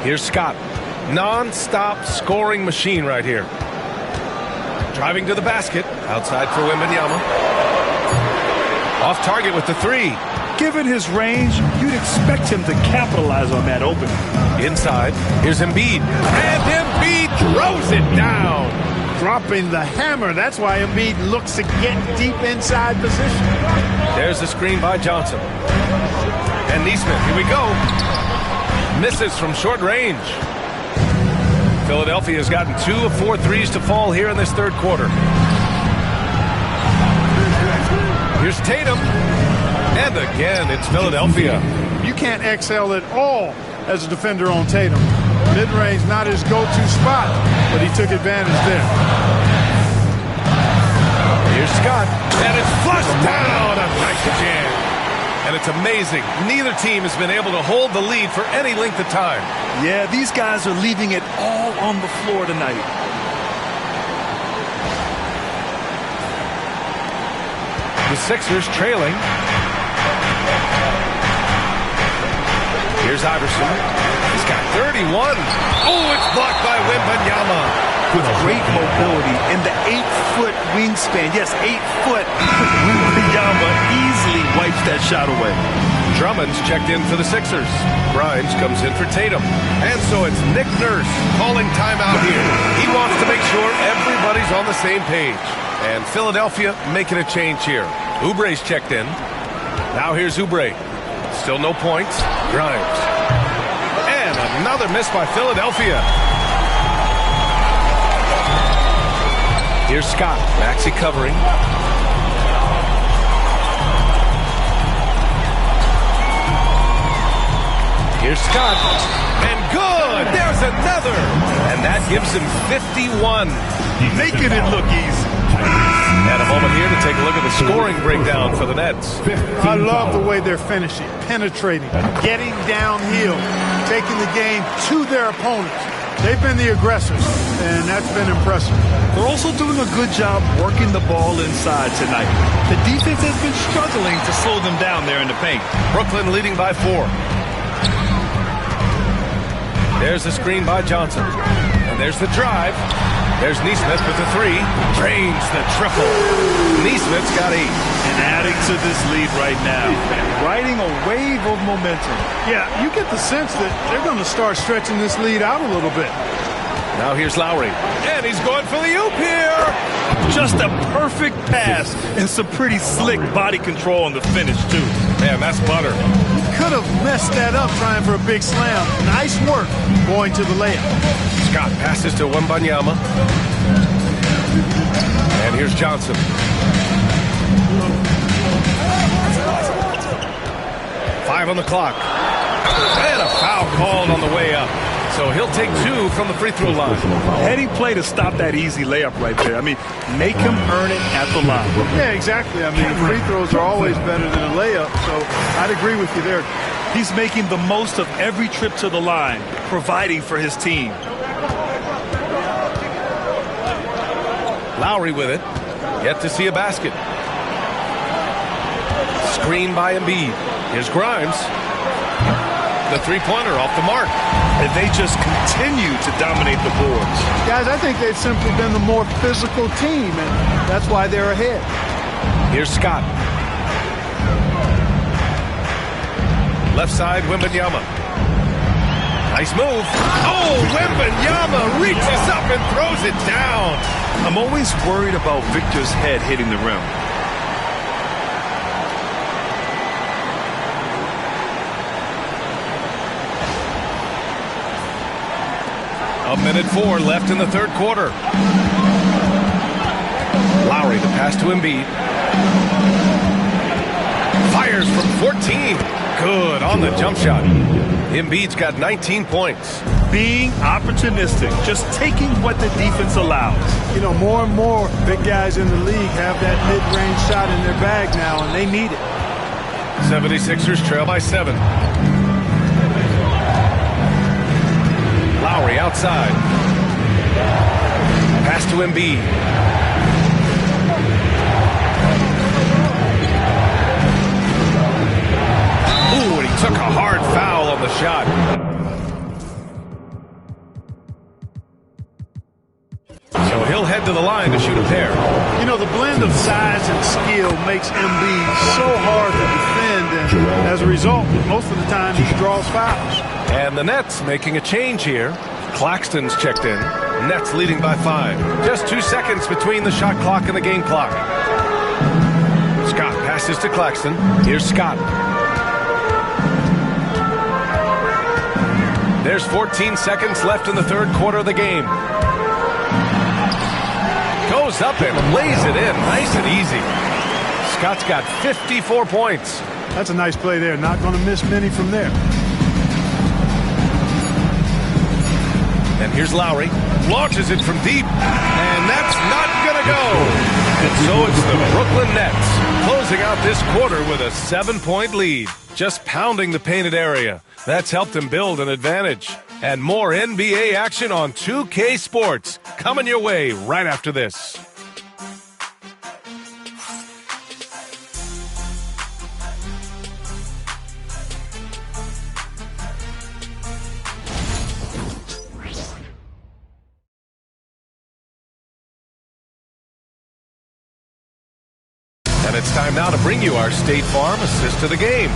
Here's Scott. Non-stop scoring machine right here. Driving to the basket. Outside for Wembanyama. Off target with the 3. Given his range, you'd expect him to capitalize on that opening. Inside. Here's Embiid. And Embiid throws it down. Dropping the hammer. That's why Embiid looks to get deep inside position. There's the screen by Johnson. And Neesmith, here we go. Misses from short range. Philadelphia's gotten 2 of 4 threes to fall here in this third quarter. Here's Tatum. And again, it's Philadelphia. You can't exhale at all as a defender on Tatum. Mid-range, not his go-to spot, but he took advantage there. Here's Scott, and it's flushed down. A nice jam. And it's amazing. Neither team has been able to hold the lead for any length of time. Yeah, these guys are leaving it all on the floor tonight. The Sixers trailing. Here's Iverson. He's got 31. Oh, it's blocked by Wembanyama. With great mobility and the 8-foot wingspan. Yes, 8 foot. Wembanyama easily wipes that shot away. Drummond's checked in for the Sixers. Grimes comes in for Tatum. And so it's Nick Nurse calling timeout here. He wants to make sure everybody's on the same page. And Philadelphia making a change here. Oubre's checked in. Now here's Oubre. Still no points. Grimes. And another miss by Philadelphia. Here's Scott. Maxey covering. Here's Scott. And good! There's another! And that gives him 51. Making it look easy. And a moment here to take a look at the scoring breakdown for the Nets. I love the way they're finishing, penetrating, getting downhill, taking the game to their opponents. They've been the aggressors, and that's been impressive. They're also doing a good job working the ball inside tonight. The defense has been struggling to slow them down there in the paint. Brooklyn leading by 4. There's the screen by Johnson. And there's the drive. There's Nesmith with the 3. Drains the triple. Nesmith's got 8. And adding to this lead right now. Riding a wave of momentum. Yeah, you get the sense that they're going to start stretching this lead out a little bit. Now here's Lowry. And he's going for the oop here. Just a perfect pass and some pretty slick body control on the finish, too. Man, that's butter. Could have messed that up trying for a big slam. Nice work going to the layup. Scott passes to Wembanyama. And here's Johnson. Five on the clock. And a foul called on the way up. So he'll take 2 from the free throw line. Heading play to stop that easy layup right there. I mean, make him earn it at the line. Yeah, exactly. I mean, free throws are always better than a layup, so I'd agree with you there. He's making the most of every trip to the line, providing for his team. Lowry with it. Yet to see a basket. Screen by Embiid. Here's Grimes. The three-pointer off the mark. And they just continue to dominate the boards. Guys, I think they've simply been the more physical team, and that's why they're ahead. Here's Scott. Left side, Wembanyama. Nice move. Oh, Wembanyama reaches up and throws it down. I'm always worried about Victor's head hitting the rim. A minute 4 left in the third quarter. Lowry to pass to Embiid. Fires from 14. Good on the jump shot. Embiid's got 19 points. Being opportunistic, just taking what the defense allows. You know, more and more big guys in the league have that mid-range shot in their bag now, and they need it. 76ers trail by 7. Lowry outside. Pass to Embiid. Ooh, and he took a hard foul on the shot. So he'll head to the line to shoot a pair. You know, the blend of size and skill makes Embiid so hard to defend, and as a result, most of the time he draws fouls. And the Nets making a change here. Claxton's checked in. Nets leading by 5. Just 2 seconds between the shot clock and the game clock. Scott passes to Claxton. Here's Scott. There's 14 seconds left in the third quarter of the game. Goes up and lays it in. Nice and easy. Scott's got 54 points. That's a nice play there. Not going to miss many from there. And here's Lowry. Launches it from deep. And that's not going to go. And so it's the Brooklyn Nets closing out this quarter with a 7-point lead. Just pounding the painted area. That's helped them build an advantage. And more NBA action on 2K Sports coming your way right after this. And it's time now to bring you our State Farm assist to the game.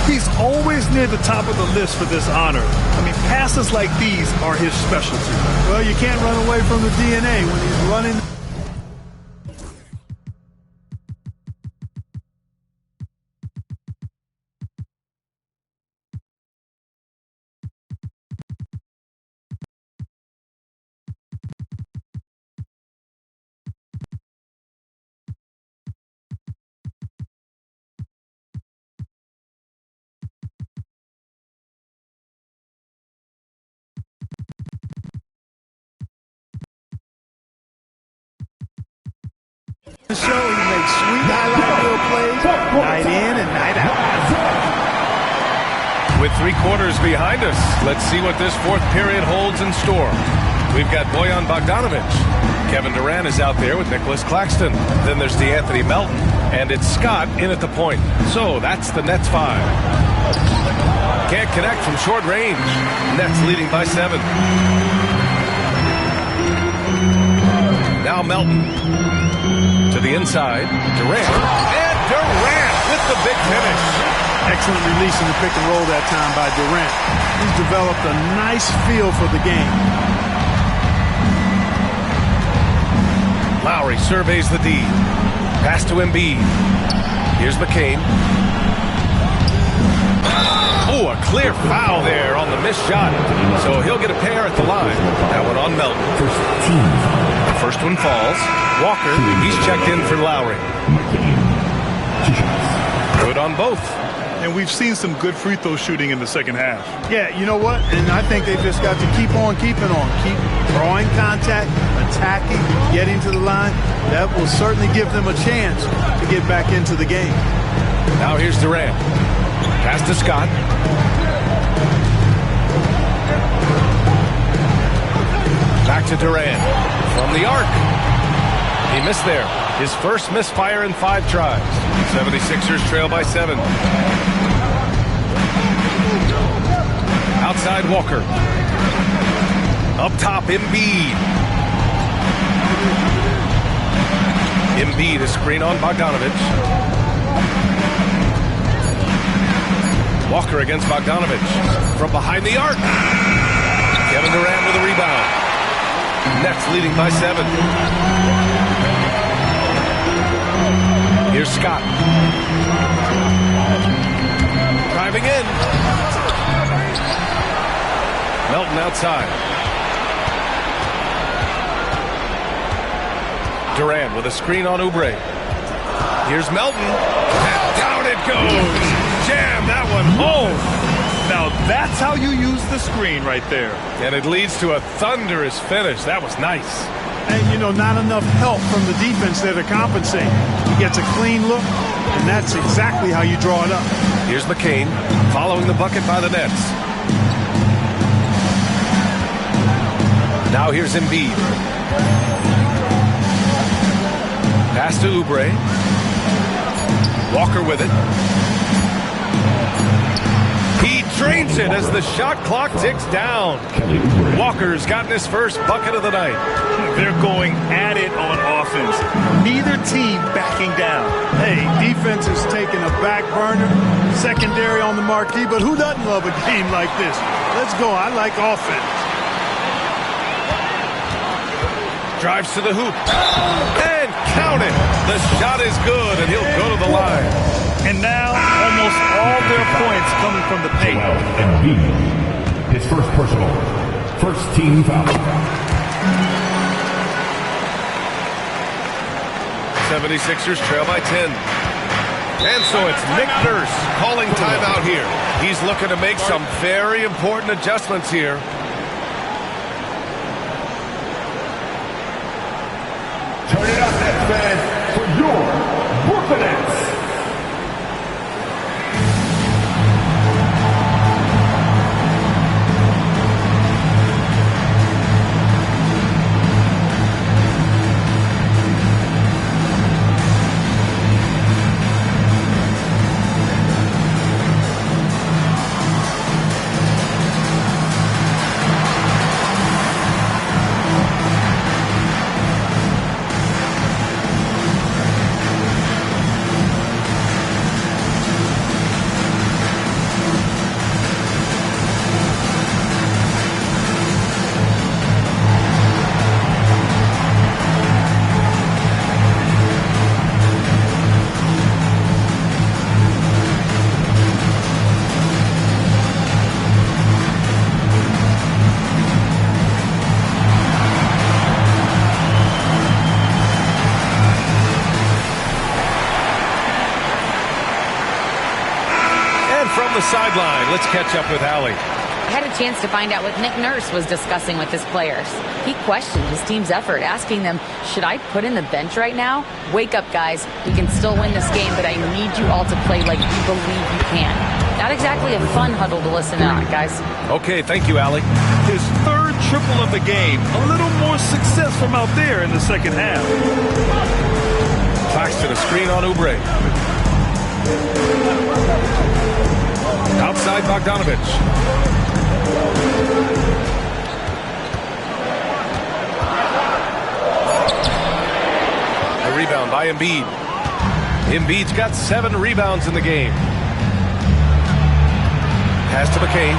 He's always near the top of the list for this honor. I mean, passes like these are his specialty. Well, you can't run away from the DNA when he's running. Show he makes sweet highlight reel plays, night in and night out. With 3 quarters behind us, let's see what this fourth period holds in store. We've got Bojan Bogdanovic. Kevin Durant is out there with Nicholas Claxton. Then there's DeAnthony Melton. And it's Scott in at the point. So that's the Nets 5. Can't connect from short range. Nets leading by 7. Now Melton to the inside. Durant. And Durant with the big finish. Excellent release in the pick and roll that time by Durant. He's developed a nice feel for the game. Lowry surveys the D. Pass to Embiid. Here's McCain. Oh, a clear foul there on the missed shot. So he'll get a pair at the line. That one on Melton. The first one falls. Walker, he's checked in for Lowry. Good on both. And we've seen some good free throw shooting in the second half. Yeah, you know what? And I think they've just got to keep on keeping on. Keep drawing contact, attacking, getting to the line. That will certainly give them a chance to get back into the game. Now here's Durant. Pass to Scott. Back to Durant. From the arc. He missed there. His first misfire in 5 tries. 76ers trail by 7. Outside Walker. Up top, Embiid. Embiid is screen on Bogdanovic. Walker against Bogdanovic. From behind the arc. Kevin Durant with a rebound. Nets leading by 7. Here's Scott. Driving in. Melton outside. Durant with a screen on Oubre. Here's Melton. And down it goes. Jam that one home. Now that's how you use the screen right there. And it leads to a thunderous finish. That was nice. And, you know, not enough help from the defense there to compensate. He gets a clean look, and that's exactly how you draw it up. Here's McCain following the bucket by the Nets. Now here's Embiid. Pass to Oubre. Walker with it. He drains it as the shot clock ticks down. Walker's gotten his first bucket of the night. They're going at it on offense. Neither team backing down. Hey, defense is taking a back burner, secondary on the marquee, but who doesn't love a game like this? Let's go. I like offense. Drives to the hoop. And count it. The shot is good, and he'll go to the line. And now, almost all their points coming from the paint. Embiid, his first personal, first team foul. 76ers trail by 10. And so it's Nick Nurse calling timeout here. He's looking to make some very important adjustments here. Turn it up, Nets fans, for your Brooklyn Nets. From the sideline, let's catch up with Allie. Had a a chance to find out what Nick Nurse was discussing with his players. He questioned his team's effort, asking them, should I put in the bench right now? Wake up, guys. We can still win this game, but I need you all to play like you believe you can. Not exactly a fun huddle to listen in on, guys. Okay, thank you, Allie. His third triple of the game. A little more success from out there in the second half. Claxton, a screen on Oubre. Outside Bogdanovich. A rebound by Embiid. Embiid's got 7 rebounds in the game. Pass to McCain.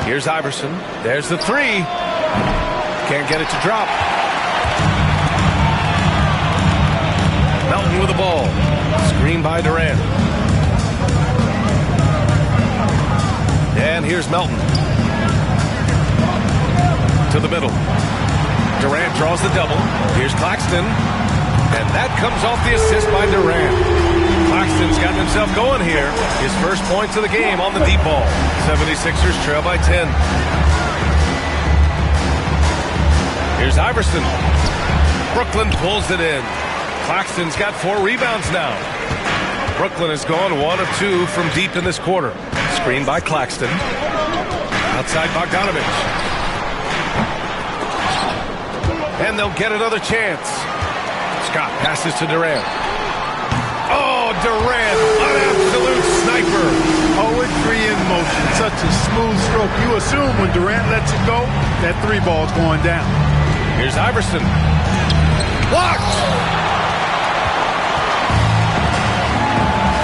Here's Iverson. There's the 3. Can't get it to drop. Melton with the ball. Screen by Durant. And here's Melton. To the middle. Durant draws the double. Here's Claxton. And that comes off the assist by Durant. Claxton's gotten himself going here. His first points of the game on the deep ball. 76ers trail by 10. Here's Iverson. Brooklyn pulls it in. Claxton's got 4 rebounds now. Brooklyn has gone 1 of 2 from deep in this quarter. Screen by Claxton. Outside Bogdanovich. And they'll get another chance. Scott passes to Durant. Oh, Durant, an absolute sniper. Poetry in motion. Such a smooth stroke. You assume when Durant lets it go, that 3 ball's going down. Here's Iverson. Blocked.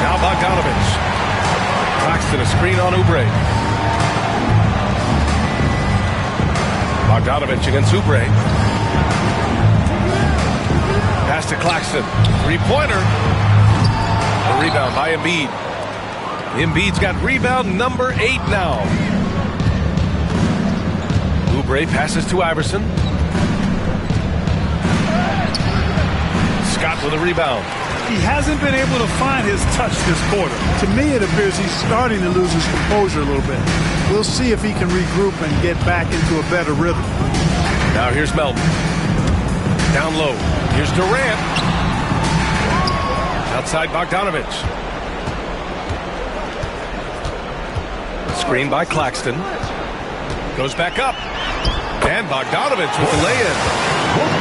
Now Bogdanovich. Claxton, a screen on Oubre. Bogdanovich against Oubre. Pass to Claxton. 3-pointer. A rebound by Embiid. Embiid's got rebound number 8 now. Oubre passes to Iverson. Scott with a rebound. He hasn't been able to find his touch this quarter. To me, it appears he's starting to lose his composure a little bit. We'll see if he can regroup and get back into a better rhythm. Now here's Melton. Down low. Here's Durant. Outside Bogdanovich. Screen by Claxton. Goes back up. And Bogdanovich with the lay-in.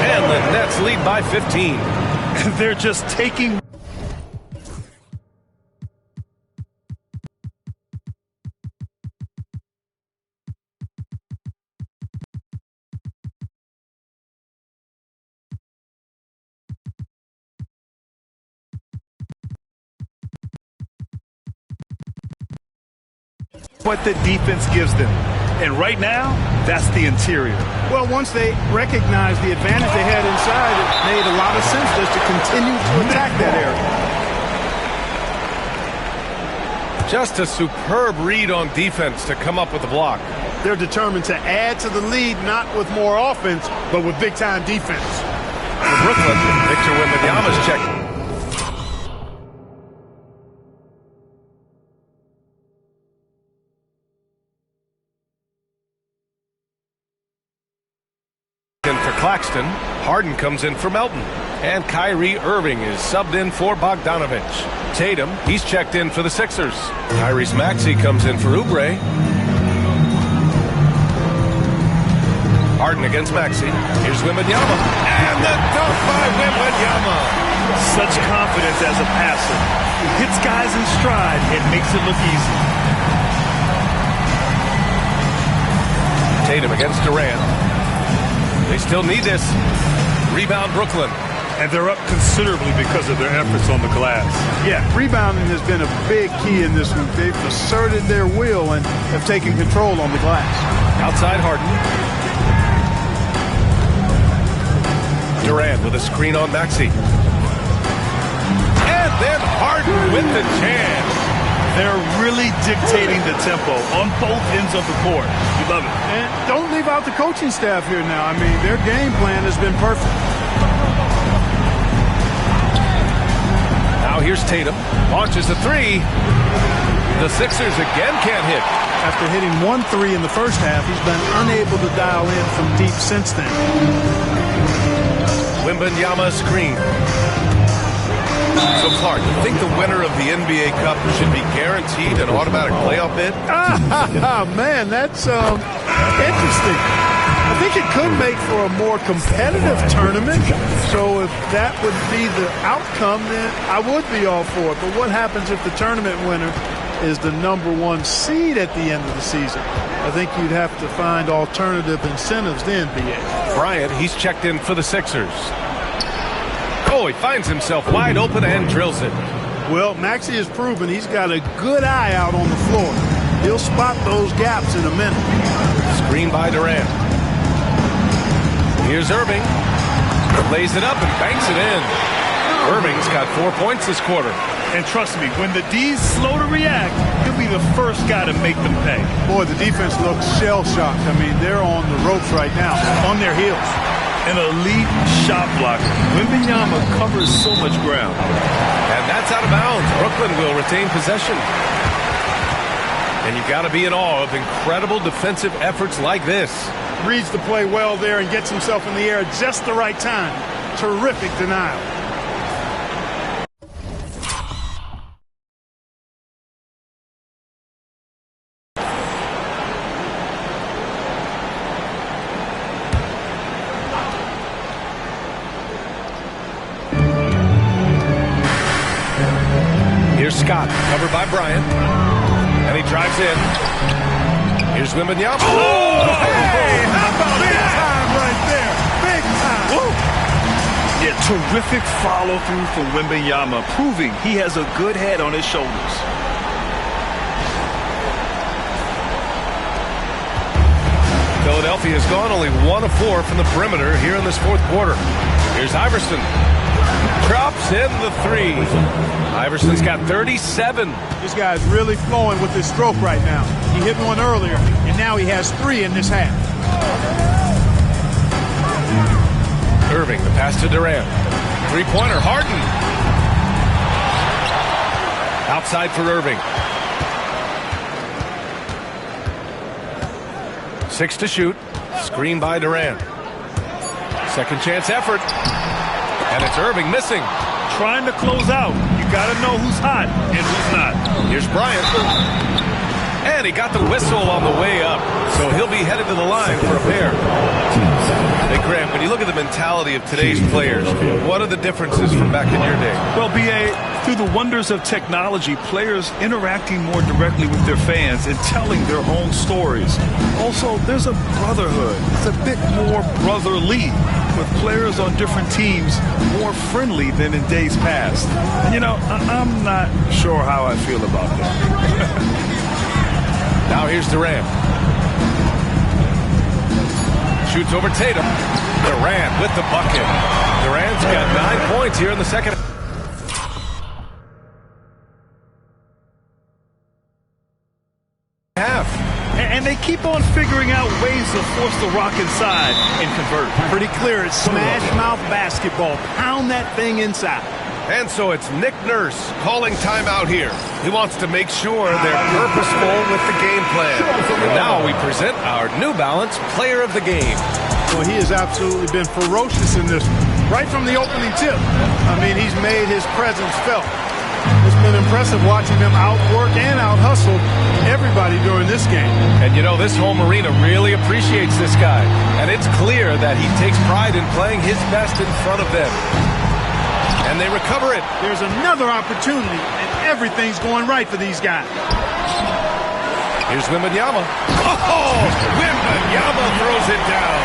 And the Nets lead by 15. And they're just taking... what the defense gives them. And right now, that's the interior. Well, once they recognized the advantage they had inside, it made a lot of sense just to continue to attack that area. Just a superb read on defense to come up with the block. They're determined to add to the lead, not with more offense, but with big-time defense. For Brooklyn, Victor Wembanyama's checked. For Claxton, Harden comes in for Melton, and Kyrie Irving is subbed in for Bogdanovich. Tatum, he's checked in for the Sixers. Tyrese Maxey comes in for Oubre. Harden against Maxey. Here's Wembanyama, and the dunk by Wembanyama. Such confidence as a passer. He hits guys in stride and makes it look easy. Tatum against Durant. They still need this. Rebound Brooklyn. And they're up considerably because of their efforts on the glass. Yeah, rebounding has been a big key in this one. They've asserted their will and have taken control on the glass. Outside Harden. Durant with a screen on Maxey. And then Harden with the chance. They're really dictating the tempo on both ends of the court. You love it. And don't leave out the coaching staff here now. I mean, their game plan has been perfect. Now here's Tatum. Launches a three. The Sixers again can't hit. After hitting 1 3 in the first half, he's been unable to dial in from deep since then. Wembanyama screen. So, Clark, you think the winner of the NBA Cup should be guaranteed an automatic playoff bid? Man, that's interesting. I think it could make for a more competitive tournament. So if that would be the outcome, then I would be all for it. But what happens if the tournament winner is the #1 seed at the end of the season? I think you'd have to find alternative incentives then, B.A. Bryant, he's checked in for the Sixers. Oh, he finds himself wide open and drills it. Well, Maxey has proven he's got a good eye out on the floor. He'll spot those gaps in a minute. Screen by Durant. Here's Irving. Lays it up and banks it in. Irving's got 4 points this quarter. And trust me, when the D's slow to react, he'll be the first guy to make them pay. Boy, the defense looks shell-shocked. I mean, they're on the ropes right now, on their heels. An elite shot blocker. Wembanyama covers so much ground. And that's out of bounds. Brooklyn will retain possession. And you've got to be in awe of incredible defensive efforts like this. Reads the play well there and gets himself in the air at just the right time. Terrific denial. Here's Scott, covered by Bryant. And he drives in. Here's Wembanyama. Oh, hey, how about big time right there? Big time. Woo. Yeah, terrific follow-through from Wembanyama, proving he has a good head on his shoulders. Philadelphia has gone only 1 of 4 from the perimeter here in this fourth quarter. Here's Iverson. Drops in the three. Iverson's got 37. This guy's really flowing with his stroke right now. He hit one earlier, and now he has 3 in this half. Irving, the pass to Durant. Three-pointer, Harden. Outside for Irving. 6 to shoot. Screen by Durant. Second chance effort. And it's Irving missing. Trying to close out. You got to know who's hot and who's not. Here's Bryant. And he got the whistle on the way up. So he'll be headed to the line for a pair. Hey, Graham, when you look at the mentality of today's players, what are the differences from back in your day? Well, B.A., through the wonders of technology, players interacting more directly with their fans and telling their own stories. Also, there's a brotherhood. It's a bit more brotherly, with players on different teams more friendly than in days past. And, you know, I'm not sure how I feel about that. Now here's Durant. Shoots over Tatum. Durant with the bucket. Durant's got 9 points here in the second half. And they keep on figuring out ways to force the rock inside and convert. Pretty clear. It's smash mouth basketball. Pound that thing inside. And so it's Nick Nurse calling timeout here. He wants to make sure they're purposeful with the game plan. And now we present our New Balance Player of the Game. Well, he has absolutely been ferocious in this one. Right from the opening tip. I mean, he's made his presence felt. It's been impressive watching him outwork and out-hustle everybody during this game. And you know, this home arena really appreciates this guy. And it's clear that he takes pride in playing his best in front of them. And they recover it. There's another opportunity, and everything's going right for these guys. Here's Wembanyama. Oh, Wembanyama throws it down.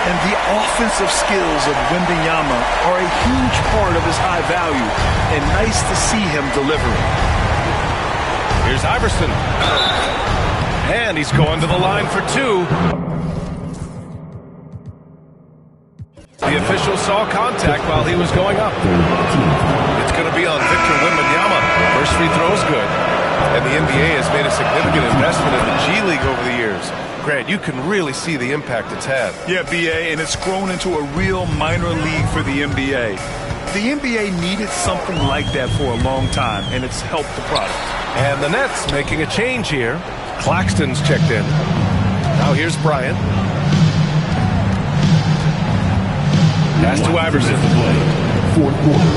And the offensive skills of Wembanyama are a huge part of his high value, and nice to see him delivering. Here's Iverson. And he's going to the line for 2. The official saw contact while he was going up. It's going to be on Victor Wembanyama. First free throw is good. And the NBA has made a significant investment in the G League over the years. Grant, you can really see the impact it's had. Yeah, BA, and it's grown into a real minor league for the NBA. The NBA needed something like that for a long time, and it's helped the product. And the Nets making a change here. Claxton's checked in. Now here's Bryant. Pass to Iverson. Fourth quarter.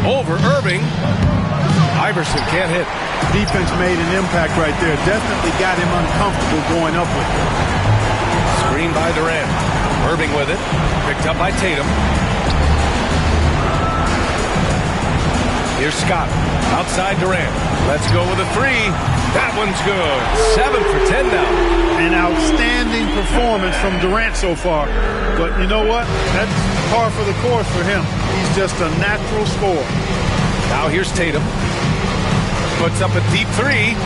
Over Irving. Iverson can't hit. Defense made an impact right there. Definitely got him uncomfortable going up with it. Screen by Durant. Irving with it. Picked up by Tatum. Here's Scott. Outside Durant. Let's go with a three. That one's good. 7 for 10 now. An outstanding performance from Durant so far. But you know what? That's par for the course for him. He's just a natural scorer. Now here's Tatum. Puts up a deep three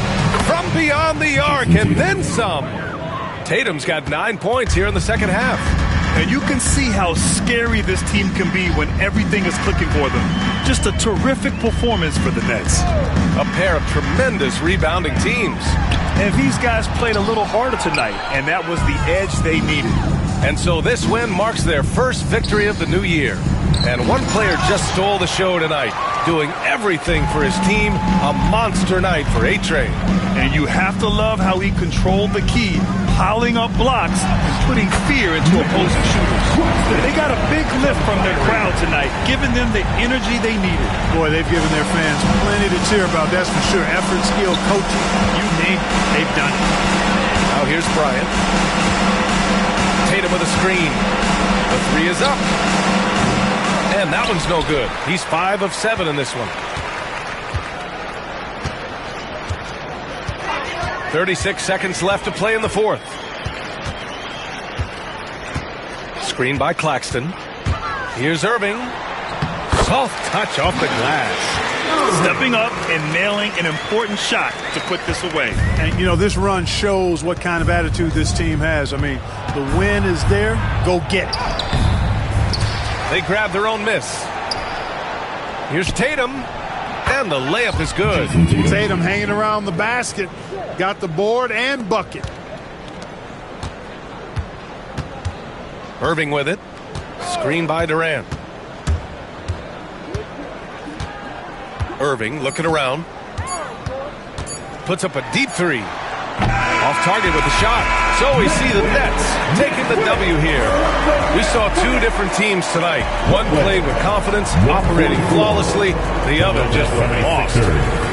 from beyond the arc and then some. Tatum's got 9 points here in the second half. And you can see how scary this team can be when everything is clicking for them. Just a terrific performance for the Nets. A pair of tremendous rebounding teams. And these guys played a little harder tonight, and that was the edge they needed. And so this win marks their first victory of the new year. And one player just stole the show tonight, doing everything for his team. A monster night for A-Train. And you have to love how he controlled the key, piling up blocks and putting fear into opposing shooters. They got a big lift from their crowd tonight, giving them the energy they needed. Boy, they've given their fans plenty to cheer about, that's for sure. Effort, skill, coaching, you name it, they've done it. Now here's Bryant. Tatum with a screen. The three is up. And that one's no good. He's 5 of 7 in this one. 36 seconds left to play in the fourth. Screen by Claxton. Here's Irving. Soft touch off the glass. Stepping up and nailing an important shot to put this away. And, you know, this run shows what kind of attitude this team has. I mean, the win is there. Go get it. They grab their own miss. Here's Tatum. And the layup is good. Tatum hanging around the basket. Got the board and bucket. Irving with it. Screen by Durant. Irving looking around. Puts up a deep three. Off target with the shot. So we see the Nets taking the W here. We saw 2 different teams tonight. One played with confidence, operating flawlessly. The other just lost.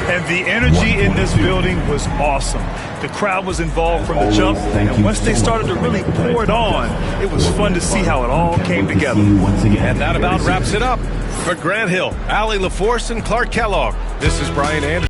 And the energy in this building was awesome. The crowd was involved from the jump, and once they started to really pour it on, it was fun to see how it all came together. And that about wraps it up. For Grant Hill, Allie LaForce, and Clark Kellogg, this is Brian Anderson.